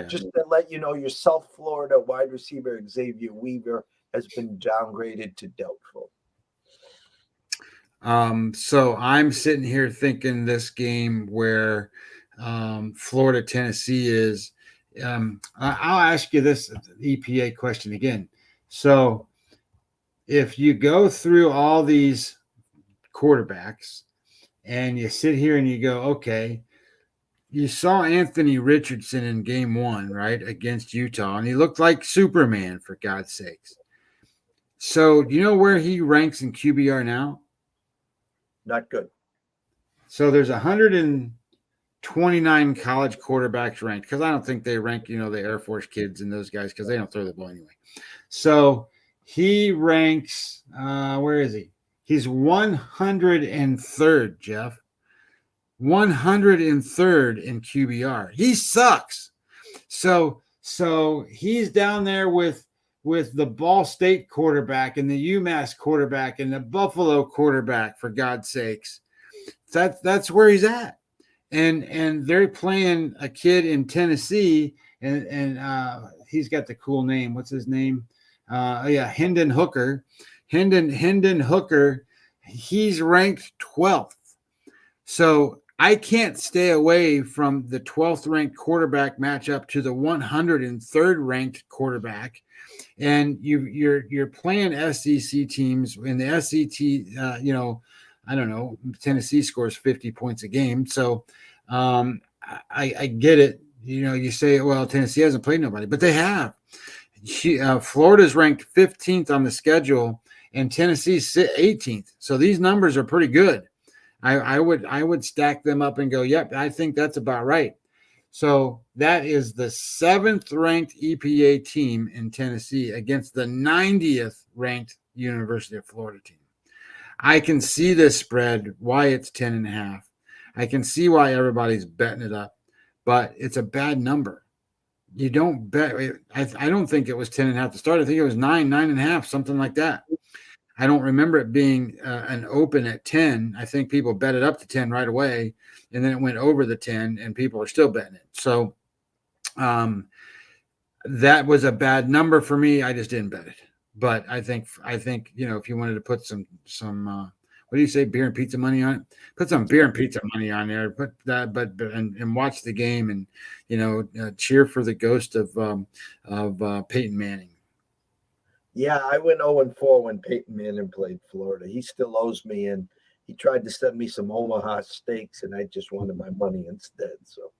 Just to let you know, your South Florida wide receiver Xavier Weaver has been downgraded to doubtful.
So I'm sitting here thinking this game where Florida, Tennessee is. I'll ask you this EPA question again. So if you go through all these quarterbacks and you sit here and you go, okay, you saw Anthony Richardson in game 1, right, against Utah, and he looked like Superman, for God's sakes. So do you know where he ranks in QBR now?
Not good.
So there's 129 college quarterbacks ranked, because I don't think they rank, the Air Force kids and those guys, because they don't throw the ball anyway. So he ranks, where is he? He's 103rd, Jeff. 103rd in QBR. He sucks. So he's down there with the Ball State quarterback and the UMass quarterback and the Buffalo quarterback, for God's sakes. That's where he's at. And they're playing a kid in Tennessee, and he's got the cool name. What's his name? Hendon Hooker. Hendon Hooker. He's ranked 12th. So I can't stay away from the 12th ranked quarterback matchup to the 103rd ranked quarterback. And you're playing SEC teams in the SEC. I don't know. Tennessee scores 50 points a game, so I get it. You say, well, Tennessee hasn't played nobody, but they have. Florida's ranked 15th on the schedule, and Tennessee's 18th. So these numbers are pretty good. I would stack them up and go, yep, I think that's about right. So that is the 7th ranked EPA team in Tennessee against the 90th ranked University of Florida team. I can see this spread, why it's 10.5. I can see why everybody's betting it up, but it's a bad number. You don't bet. I don't think it was 10.5 to start. I think it was 9.5, something like that. I don't remember it being an open at 10. I think people bet it up to 10 right away, and then it went over the 10, and people are still betting it. So that was a bad number for me. I just didn't bet it. But I think if you wanted to put some what do you say, beer and pizza money on it? Put some beer and pizza money on there. Put that, and watch the game, and cheer for the ghost of Peyton Manning.
Yeah, I went 0-4 when Peyton Manning played Florida. He still owes me, and he tried to send me some Omaha steaks, and I just wanted my money instead. So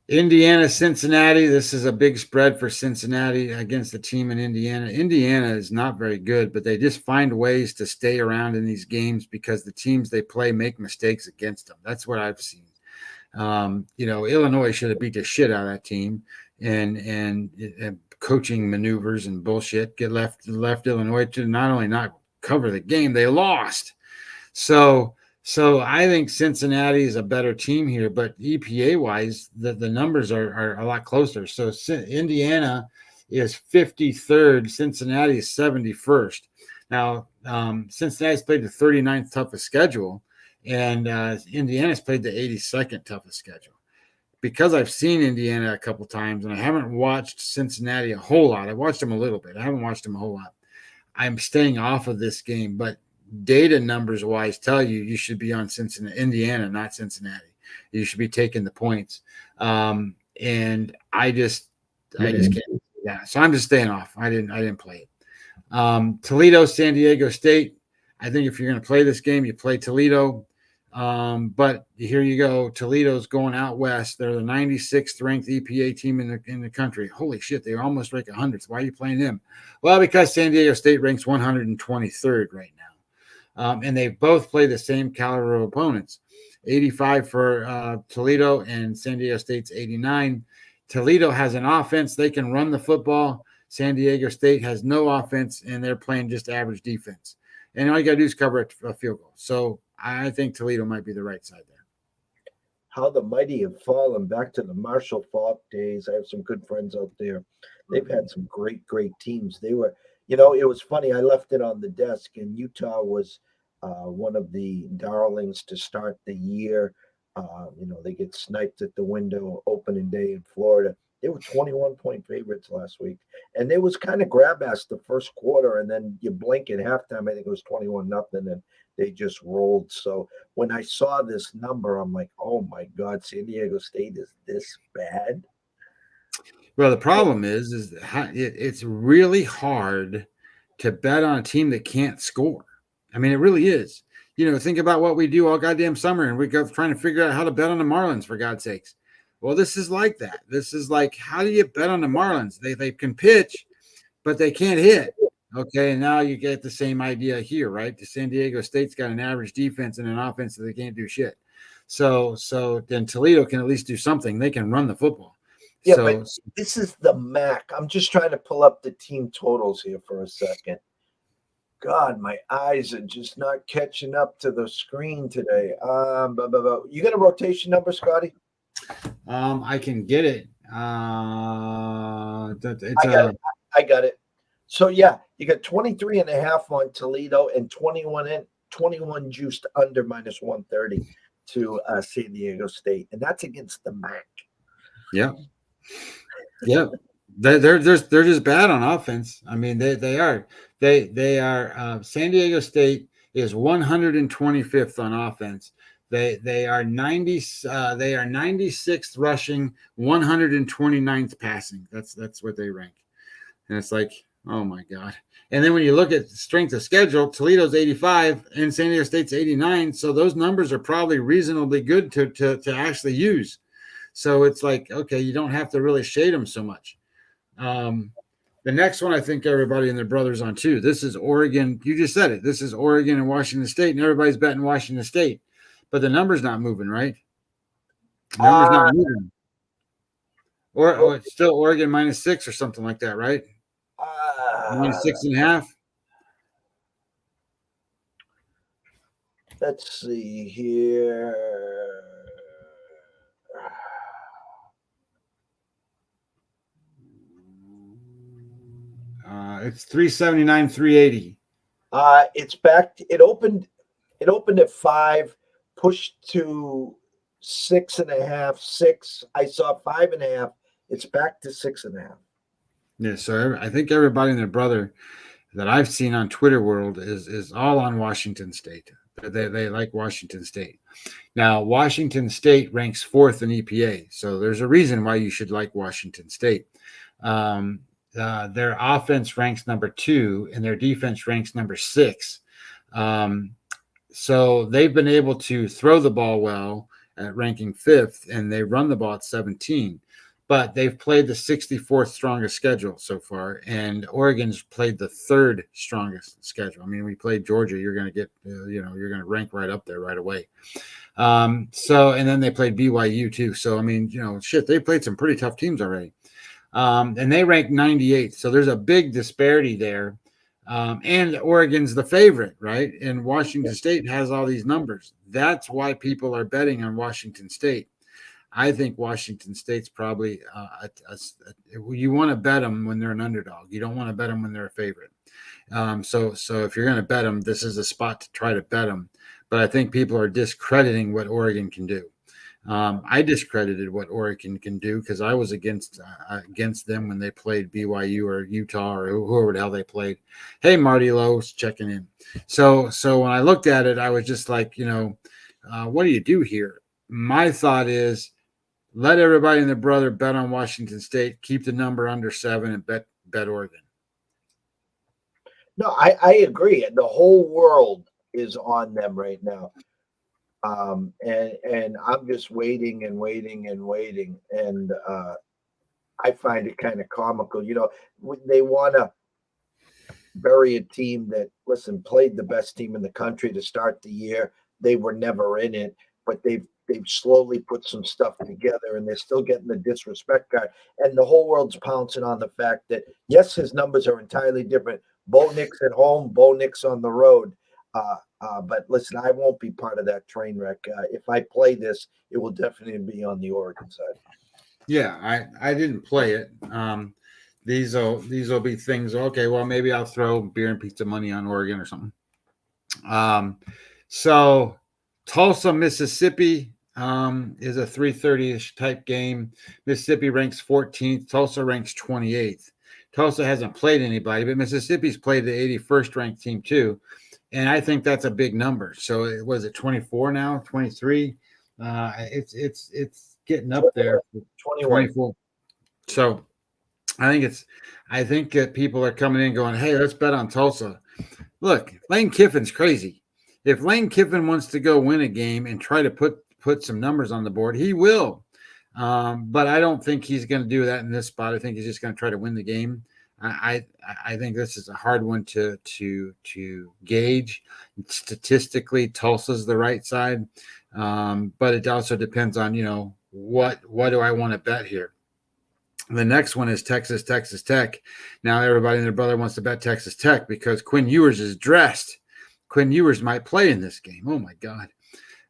Indiana, Cincinnati. This is a big spread for Cincinnati against the team in Indiana. Indiana is not very good, but they just find ways to stay around in these games because the teams they play make mistakes against them. That's what I've seen. Illinois should have beat the shit out of that team, and coaching maneuvers and bullshit left Illinois to not only not cover the game, they lost. So I think Cincinnati is a better team here, but EPA wise, the numbers are a lot closer. So Indiana is 53rd, Cincinnati is 71st. Now Cincinnati's played the 39th toughest schedule, and Indiana's played the 82nd toughest schedule. Because I've seen Indiana a couple times and I haven't watched Cincinnati a whole lot. I've watched them a little bit. I haven't watched them a whole lot. I'm staying off of this game, but data numbers wise tell you should be on Indiana, not Cincinnati. You should be taking the points. And I just can't. Yeah. So I'm just staying off. I didn't play it. Toledo, San Diego State. I think if you're going to play this game, you play Toledo. But here you go. Toledo's going out west. They're the 96th ranked EPA team in the country. Holy shit, they almost rank 100th. Why are you playing them? Well, because San Diego State ranks 123rd right now. And they both play the same caliber of opponents. 85 for Toledo, and San Diego State's 89. Toledo has an offense. They can run the football. San Diego State has no offense, and they're playing just average defense. And all you got to do is cover a field goal. So I think Toledo might be the right side there.
How the mighty have fallen back to the Marshall Faulk days. I have some good friends out there. They've had some great teams. They were, it was funny. I left it on the desk, and Utah was one of the darlings to start the year. They get sniped at the window opening day in Florida. They were 21-point favorites last week. And it was kind of grab ass the first quarter. And then you blink at halftime, I think it was 21-0. And they just rolled. So when I saw this number, I'm like, oh my God, San Diego State is this bad?
Well, the problem is it's really hard to bet on a team that can't score. I mean, it really is. Think about what we do all goddamn summer, and we go trying to figure out how to bet on the Marlins, for God's sakes. Well, this is like that. This is like, how do you bet on the Marlins? They can pitch, but they can't hit. Okay, and now you get the same idea here, right? The San Diego State's got an average defense and an offense that they can't do shit. So then Toledo can at least do something. They can run the football.
Yeah, but this is the MAC. I'm just trying to pull up the team totals here for a second. God, my eyes are just not catching up to the screen today. You got a rotation number, Scotty?
I can get it.
I got it. So yeah, you got 23.5 on Toledo and 21 juiced under minus 130 to San Diego State, and that's against the MAC.
Yeah. Yeah. They're just bad on offense. I mean, they are. They are. San Diego State is 125th on offense. They are 90. They are 96th rushing, 129th passing. That's what they rank. And it's like, oh my God. And then when you look at strength of schedule, Toledo's 85 and San Diego State's 89. So those numbers are probably reasonably good to actually use. So it's like, okay, you don't have to really shade them so much. The next one, I think everybody and their brothers on too. This is Oregon. You just said it. This is Oregon and Washington State, and everybody's betting Washington State. But the number's not moving, right? The number's not moving. Or it's still Oregon -6 or something like that, right? -6.5.
Let's see here.
It's 379, 380.
It's back. It opened at 5, pushed to 6.5, 6. I saw 5.5. It's back to 6.5.
Yeah, so I think everybody and their brother that I've seen on Twitter world is all on Washington State. They like Washington State. Now, Washington State ranks 4th in EPA, so there's a reason why you should like Washington State. Their offense ranks number 2 and their defense ranks number 6. So they've been able to throw the ball well at ranking 5th, and they run the ball at 17. But they've played the 64th strongest schedule so far, and Oregon's played the 3rd strongest schedule. I mean, we played Georgia. You're going to get, you're going to rank right up there right away. And then they played BYU too. So, I mean, they played some pretty tough teams already. And they rank 98th. So there's a big disparity there. And Oregon's the favorite, right? And Washington State has all these numbers. That's why people are betting on Washington State. I think Washington State's probably you want to bet them when they're an underdog. You don't want to bet them when they're a favorite. So if you're going to bet them, this is a spot to try to bet them. But I think people are discrediting what Oregon can do. I discredited what Oregon can do because I was against them when they played BYU or Utah or whoever the hell they played. Hey, Marty Lowe's checking in. So when I looked at it, I was just like, what do you do here? My thought is let everybody and their brother bet on Washington State, keep the number under 7, and bet Oregon.
No, I agree. The whole world is on them right now. And I'm just waiting and waiting and waiting. And I find it kind of comical. They want to bury a team that, played the best team in the country to start the year. They were never in it, but they've slowly put some stuff together, and they're still getting the disrespect card. And the whole world's pouncing on the fact that, yes, his numbers are entirely different. Bo Nix at home, Bo Nix on the road. But listen, I won't be part of that train wreck. If I play this, it will definitely be on the Oregon side. Yeah,
I didn't play it. These will be things. Okay, well, maybe I'll throw beer and pizza money on Oregon or something. So Tulsa, Mississippi. is a 3:30-ish type game. Mississippi ranks 14th. Tulsa ranks 28th. Tulsa hasn't played anybody, but Mississippi's played the 81st ranked team too. And I think that's a big number. So it was it 24 now, 23. It's getting up there.
21.
24. So I think that people are coming in going, hey, let's bet on Tulsa. Look, Lane Kiffin's crazy. If Lane Kiffin wants to go win a game and try to put some numbers on the board, he will. But I don't think he's going to do that in this spot. I think he's just going to try to win the game. I think this is a hard one to gauge. Statistically, Tulsa's the right side, but it also depends on what do I want to bet here. The next one is Texas Tech. Now everybody and their brother wants to bet Texas Tech because Quinn Ewers is dressed. Quinn Ewers might play in this game. Oh my God.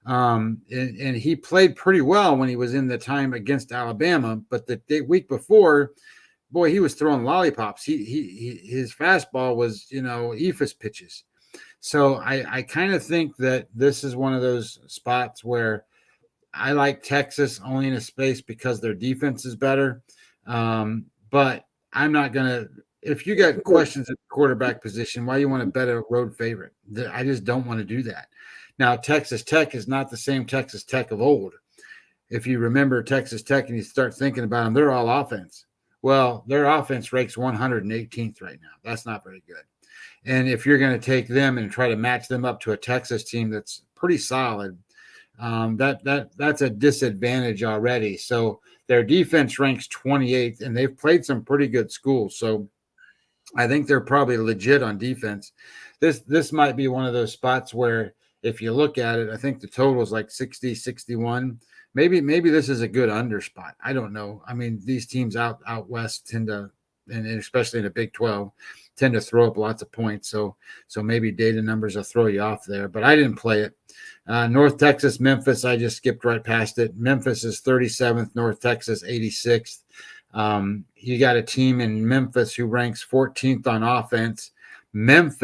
And he played pretty well when he was in the time against Alabama, but the week before, boy, he was throwing lollipops. His fastball was, ephus pitches. So I kind of think that this is one of those spots where I like Texas only in a space because their defense is better. But I'm not going to, if you got questions at the quarterback position, why you want to bet a road favorite? I just don't want to do that. Now, Texas Tech is not the same Texas Tech of old. If you remember Texas Tech and you start thinking about them, they're all offense. Well, their offense ranks 118th right now. That's not very good. And if you're going to take them and try to match them up to a Texas team that's pretty solid, that's a disadvantage already. So their defense ranks 28th, and they've played some pretty good schools. So I think they're probably legit on defense. This might be one of those spots where if you look at it, I think the total is like 60, 61. Maybe this is a good under spot. I don't know. I mean, these teams out west tend to, and especially in the Big 12, tend to throw up lots of points. So maybe data numbers will throw you off there. But I didn't play it. North Texas, Memphis, I just skipped right past it. Memphis is 37th, North Texas 86th. You got a team in Memphis who ranks 14th on offense. North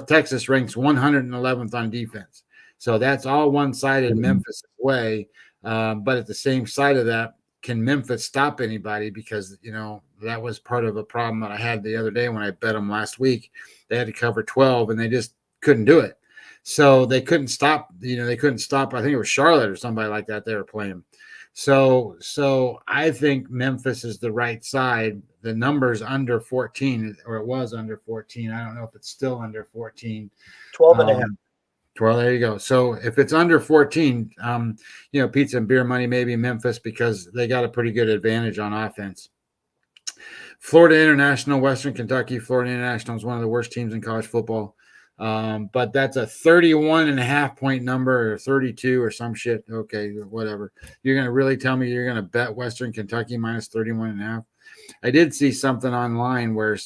Texas ranks 111th on defense. So that's all one-sided Memphis way. But at the same side of that, can Memphis stop anybody? Because, that was part of a problem that I had the other day when I bet them last week. They had to cover 12, and they just couldn't do it. So they couldn't stop, they couldn't stop. I think it was Charlotte or somebody like that they were playing. So I think Memphis is the right side. The number's under 14, or it was under 14. I don't know if it's still under 14.
12 and a half.
12, there you go. So if it's under 14, pizza and beer money, maybe Memphis, because they got a pretty good advantage on offense. Florida International, Western Kentucky. Florida International is one of the worst teams in college football. But that's a 31.5 point number or 32 or some shit. Okay, whatever. You're going to really tell me you're going to bet Western Kentucky minus 31.5? I did see something online where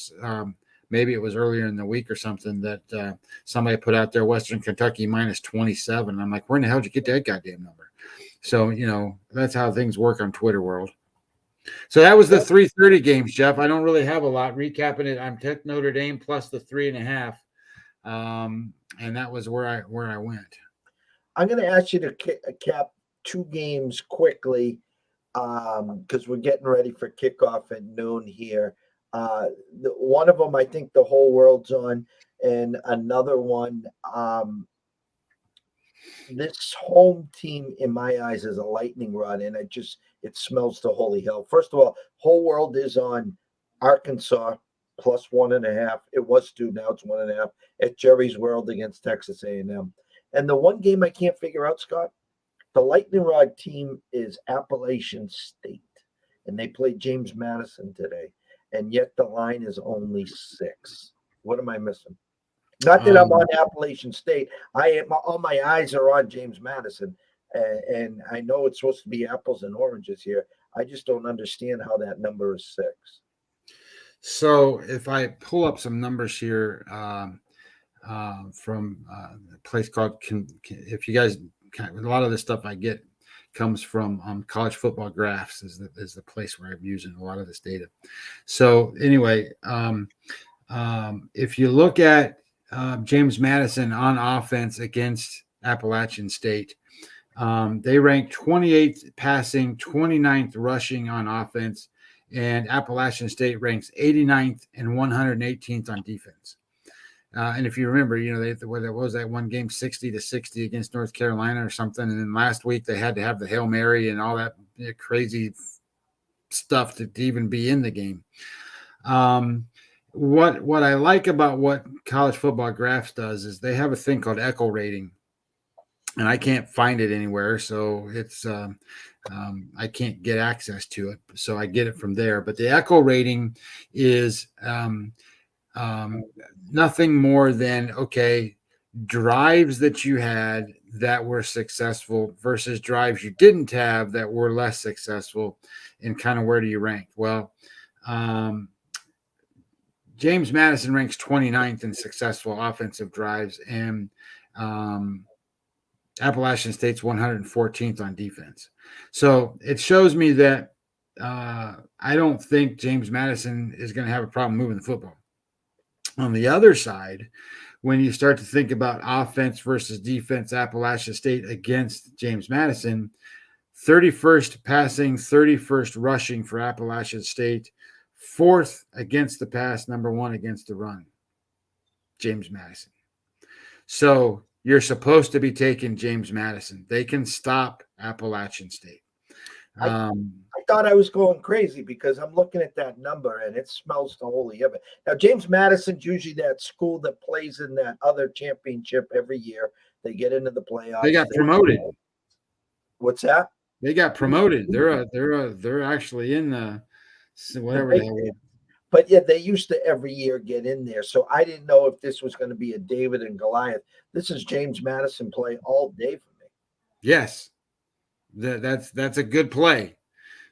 maybe it was earlier in the week or something that somebody put out there Western Kentucky minus 27. I'm like, where in the hell did you get that goddamn number? So, that's how things work on Twitter world. So that was the 3:30 games, Jeff. I don't really have a lot. Recapping it, I'm Tech Notre Dame plus the 3.5. And that was where I went.
I'm going to ask you to cap two games quickly because we're getting ready for kickoff at noon here. One of them, I think the whole world's on, and another one, this home team in my eyes is a lightning rod, and it smells to holy hell. First of all, whole world is on Arkansas plus 1.5. It was 2, now it's 1.5 at Jerry's World against Texas A&M. And the one game I can't figure out, Scott, the lightning rod team is Appalachian State, and they played James Madison today, and yet the line is only 6. What am I missing? Not that I'm on Appalachian State. All my eyes are on James Madison, and I know it's supposed to be apples and oranges here. I just don't understand how that number is 6.
So if I pull up some numbers here from a place called, if you guys, a lot of the stuff I get comes from College Football Graphs is the place where I'm using a lot of this data. So anyway, if you look at James Madison on offense against Appalachian State, They rank 28th passing, 29th rushing on offense, and Appalachian State ranks 89th and 118th on defense. And if you remember, what was that one game, 60-60 against North Carolina or something, and then last week they had to have the Hail Mary and all that crazy stuff to even be in the game. What I like about what College Football Graphs does is they have a thing called echo rating, and I can't find it anywhere, so it's I can't get access to it, so I get it from there. But the echo rating is nothing more than, okay, drives that you had that were successful versus drives you didn't have that were less successful, and kind of where do you rank? Well, James Madison ranks 29th in successful offensive drives, and Appalachian State's 114th on defense. So it shows me that I don't think James Madison is going to have a problem moving the football. On the other side, when you start to think about offense versus defense, Appalachian State against James Madison, 31st passing, 31st rushing for Appalachian State, 4th against the pass, number 1 against the run, James Madison. So you're supposed to be taking James Madison. They can stop Appalachian State.
I thought I was going crazy because I'm looking at that number and it smells the holy heaven. Now, James Madison's usually that school that plays in that other championship every year. They get into the playoffs.
They got promoted.
What's that?
They got promoted. They're actually in the whatever the hell.
But yeah, they used to every year get in there. So I didn't know if this was going to be a David and Goliath. This is James Madison play all day for me.
Yes. That's a good play.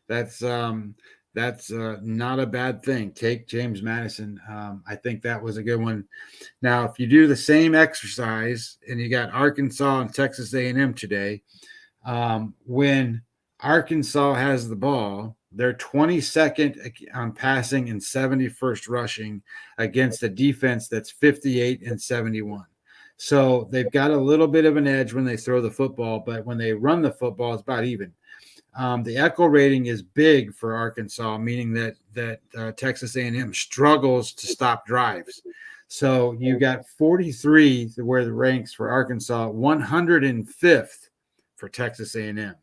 That's not a bad thing. Take James Madison. I think that was a good one. Now, if you do the same exercise and you got Arkansas and Texas A&M today, when Arkansas has the ball, they're 22nd on passing and 71st rushing against a defense that's 58 and 71. So they've got a little bit of an edge when they throw the football, but when they run the football, it's about even. The echo rating is big for Arkansas, meaning that Texas A&M struggles to stop drives. So you got 43 where the ranks for Arkansas, 105th for Texas A&M.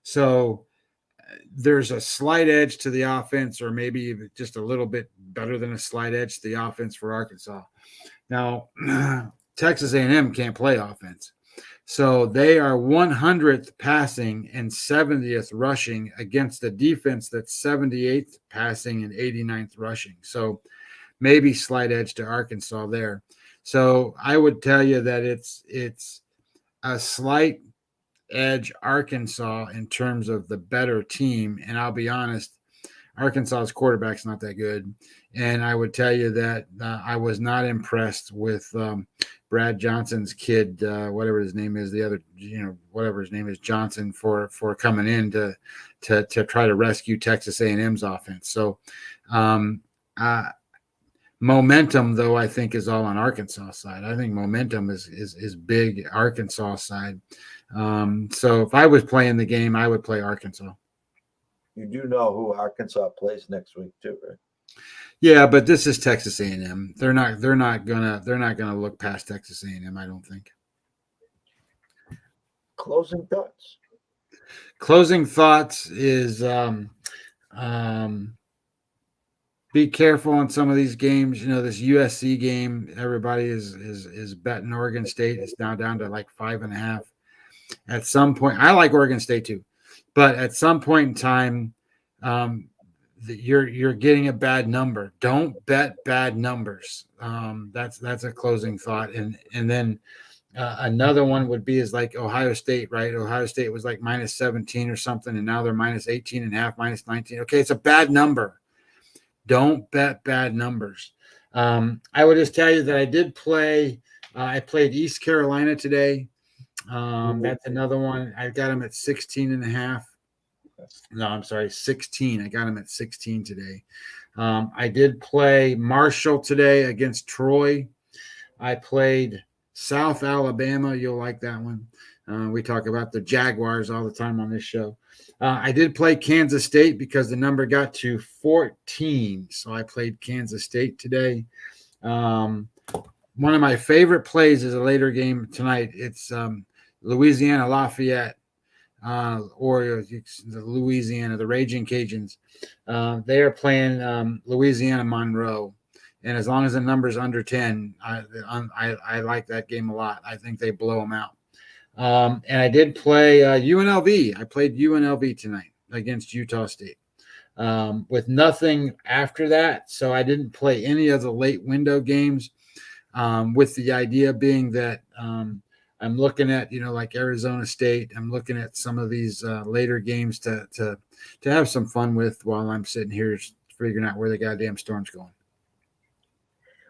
So there's a slight edge to the offense, or maybe just a little bit better than a slight edge to the offense for Arkansas. Now, Texas A&M can't play offense. So they are 100th passing and 70th rushing against a defense that's 78th passing and 89th rushing. So maybe slight edge to Arkansas there. So I would tell you that it's a slight edge Arkansas in terms of the better team. And I'll be honest, Arkansas's quarterback's not that good. And I would tell you that I was not impressed with Brad Johnson's kid, whatever his name is, the other, whatever his name is, Johnson, for coming in to try to rescue Texas A&M's offense. So momentum, though, I think is all on Arkansas side. I think momentum is big Arkansas side. So if I was playing the game, I would play Arkansas.
You do know who Arkansas plays next week too, right?
Yeah, but this is Texas A&M. They're not gonna look past Texas A&M, I don't think.
Closing thoughts.
Closing thoughts is be careful on some of these games. This USC game, everybody is betting Oregon State. It's now down to like 5.5. At some point, I like Oregon State too, but at some point in time, you're getting a bad number. Don't bet bad numbers. That's a closing thought. And then another one would be is like Ohio State, right? Ohio State was like minus 17 or something, and now they're minus 18.5, minus 19. Okay, it's a bad number. Don't bet bad numbers. I would just tell you that I did play. I played East Carolina today. That's another one. I got them at 16.5. No, I'm sorry, 16. I got them at 16 today. I did play Marshall today against Troy. I played South Alabama. You'll like that one. We talk about the Jaguars all the time on this show. I did play Kansas State because the number got to 14. So I played Kansas State today. One of my favorite plays is a later game tonight. It's Louisiana Lafayette, or the Louisiana, the Raging Cajuns. They are playing Louisiana Monroe. And as long as the number's under 10, I like that game a lot. I think they blow them out. And I did play UNLV. I played UNLV tonight against Utah State with nothing after that. So I didn't play any of the late window games with the idea being that I'm looking at, like Arizona State. I'm looking at some of these later games to have some fun with while I'm sitting here figuring out where the goddamn storm's going.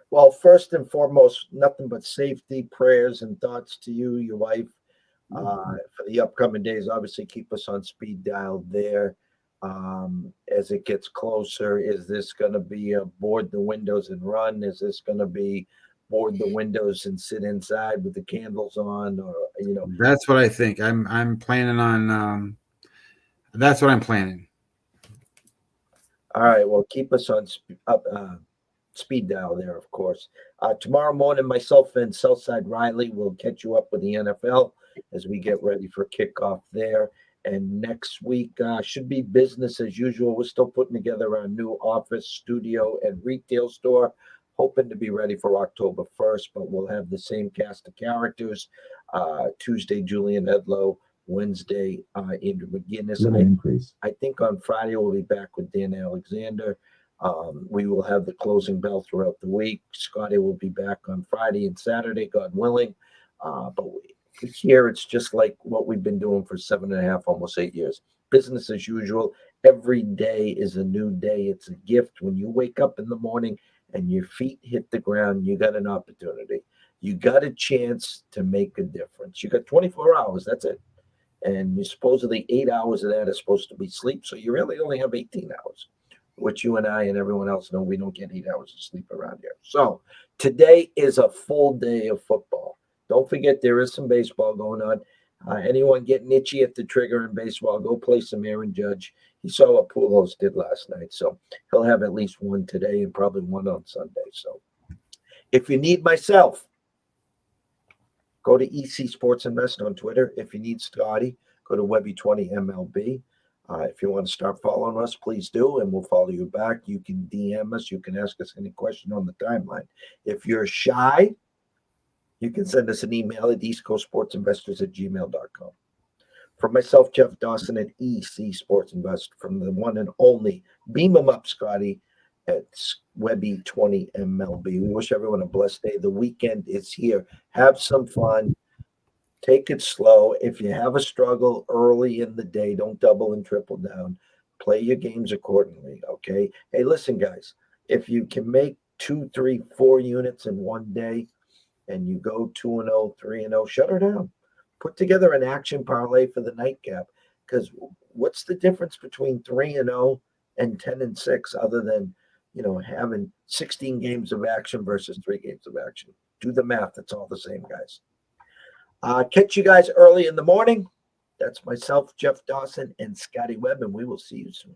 Well, first and foremost, nothing but safety, prayers, and thoughts to you, your wife, for the upcoming days. Obviously, keep us on speed dial there. As it gets closer, is this going to be a board the windows and run? Is this going to be board the windows and sit inside with the candles on? Or
that's what I think. I'm planning on. That's what I'm planning.
All right. Well, keep us on speed dial there, of course. Tomorrow morning, myself and Southside Riley will catch you up with the NFL as we get ready for kickoff there. And next week should be business as usual. We're still putting together our new office, studio, and retail store, hoping to be ready for October 1st, but we'll have the same cast of characters. Tuesday, Julian Edlow. Wednesday, Andrew McGinnis. I think on Friday we'll be back with Dan Alexander. We will have the closing bell throughout the week. Scotty will be back on Friday and Saturday, God willing. But here it's just like what we've been doing for 7.5, almost 8 years. Business as usual. Every day is a new day. It's a gift. When you wake up in the morning and your feet hit the ground, you got an opportunity. You got a chance to make a difference. You got 24 hours. That's it. And you supposedly 8 hours of that is supposed to be sleep. So you really only have 18 hours. Which you and I and everyone else know we don't get 8 hours of sleep around here. So today is a full day of football. Don't forget there is some baseball going on. Anyone getting itchy at the trigger in baseball, go play some Aaron Judge. He saw what Pujols did last night. So he'll have at least one today and probably one on Sunday. So if you need myself, go to EC Sports Invest on Twitter. If you need Scotty, go to Webby20MLB. If you want to start following us, please do, and we'll follow you back. You can DM us. You can ask us any question on the timeline. If you're shy, you can send us an email at eastcoastsportsinvestors@gmail.com. For myself, Jeff Dawson at EC Sports Invest, from the one and only Beam 'em Up Scotty at Webby20MLB. We wish everyone a blessed day. The weekend is here. Have some fun. Take it slow. If you have a struggle early in the day, don't double and triple down. Play your games accordingly, okay? Hey, listen, guys, if you can make 2, 3, 4 units in one day and you go 2-0, 3-0, shut her down. Put together an action parlay for the nightcap, because what's the difference between 3-0 and 10-6 other than, having 16 games of action versus 3 games of action? Do the math. It's all the same, guys. Catch you guys early in the morning. That's myself, Jeff Dawson, and Scotty Webb, and we will see you soon.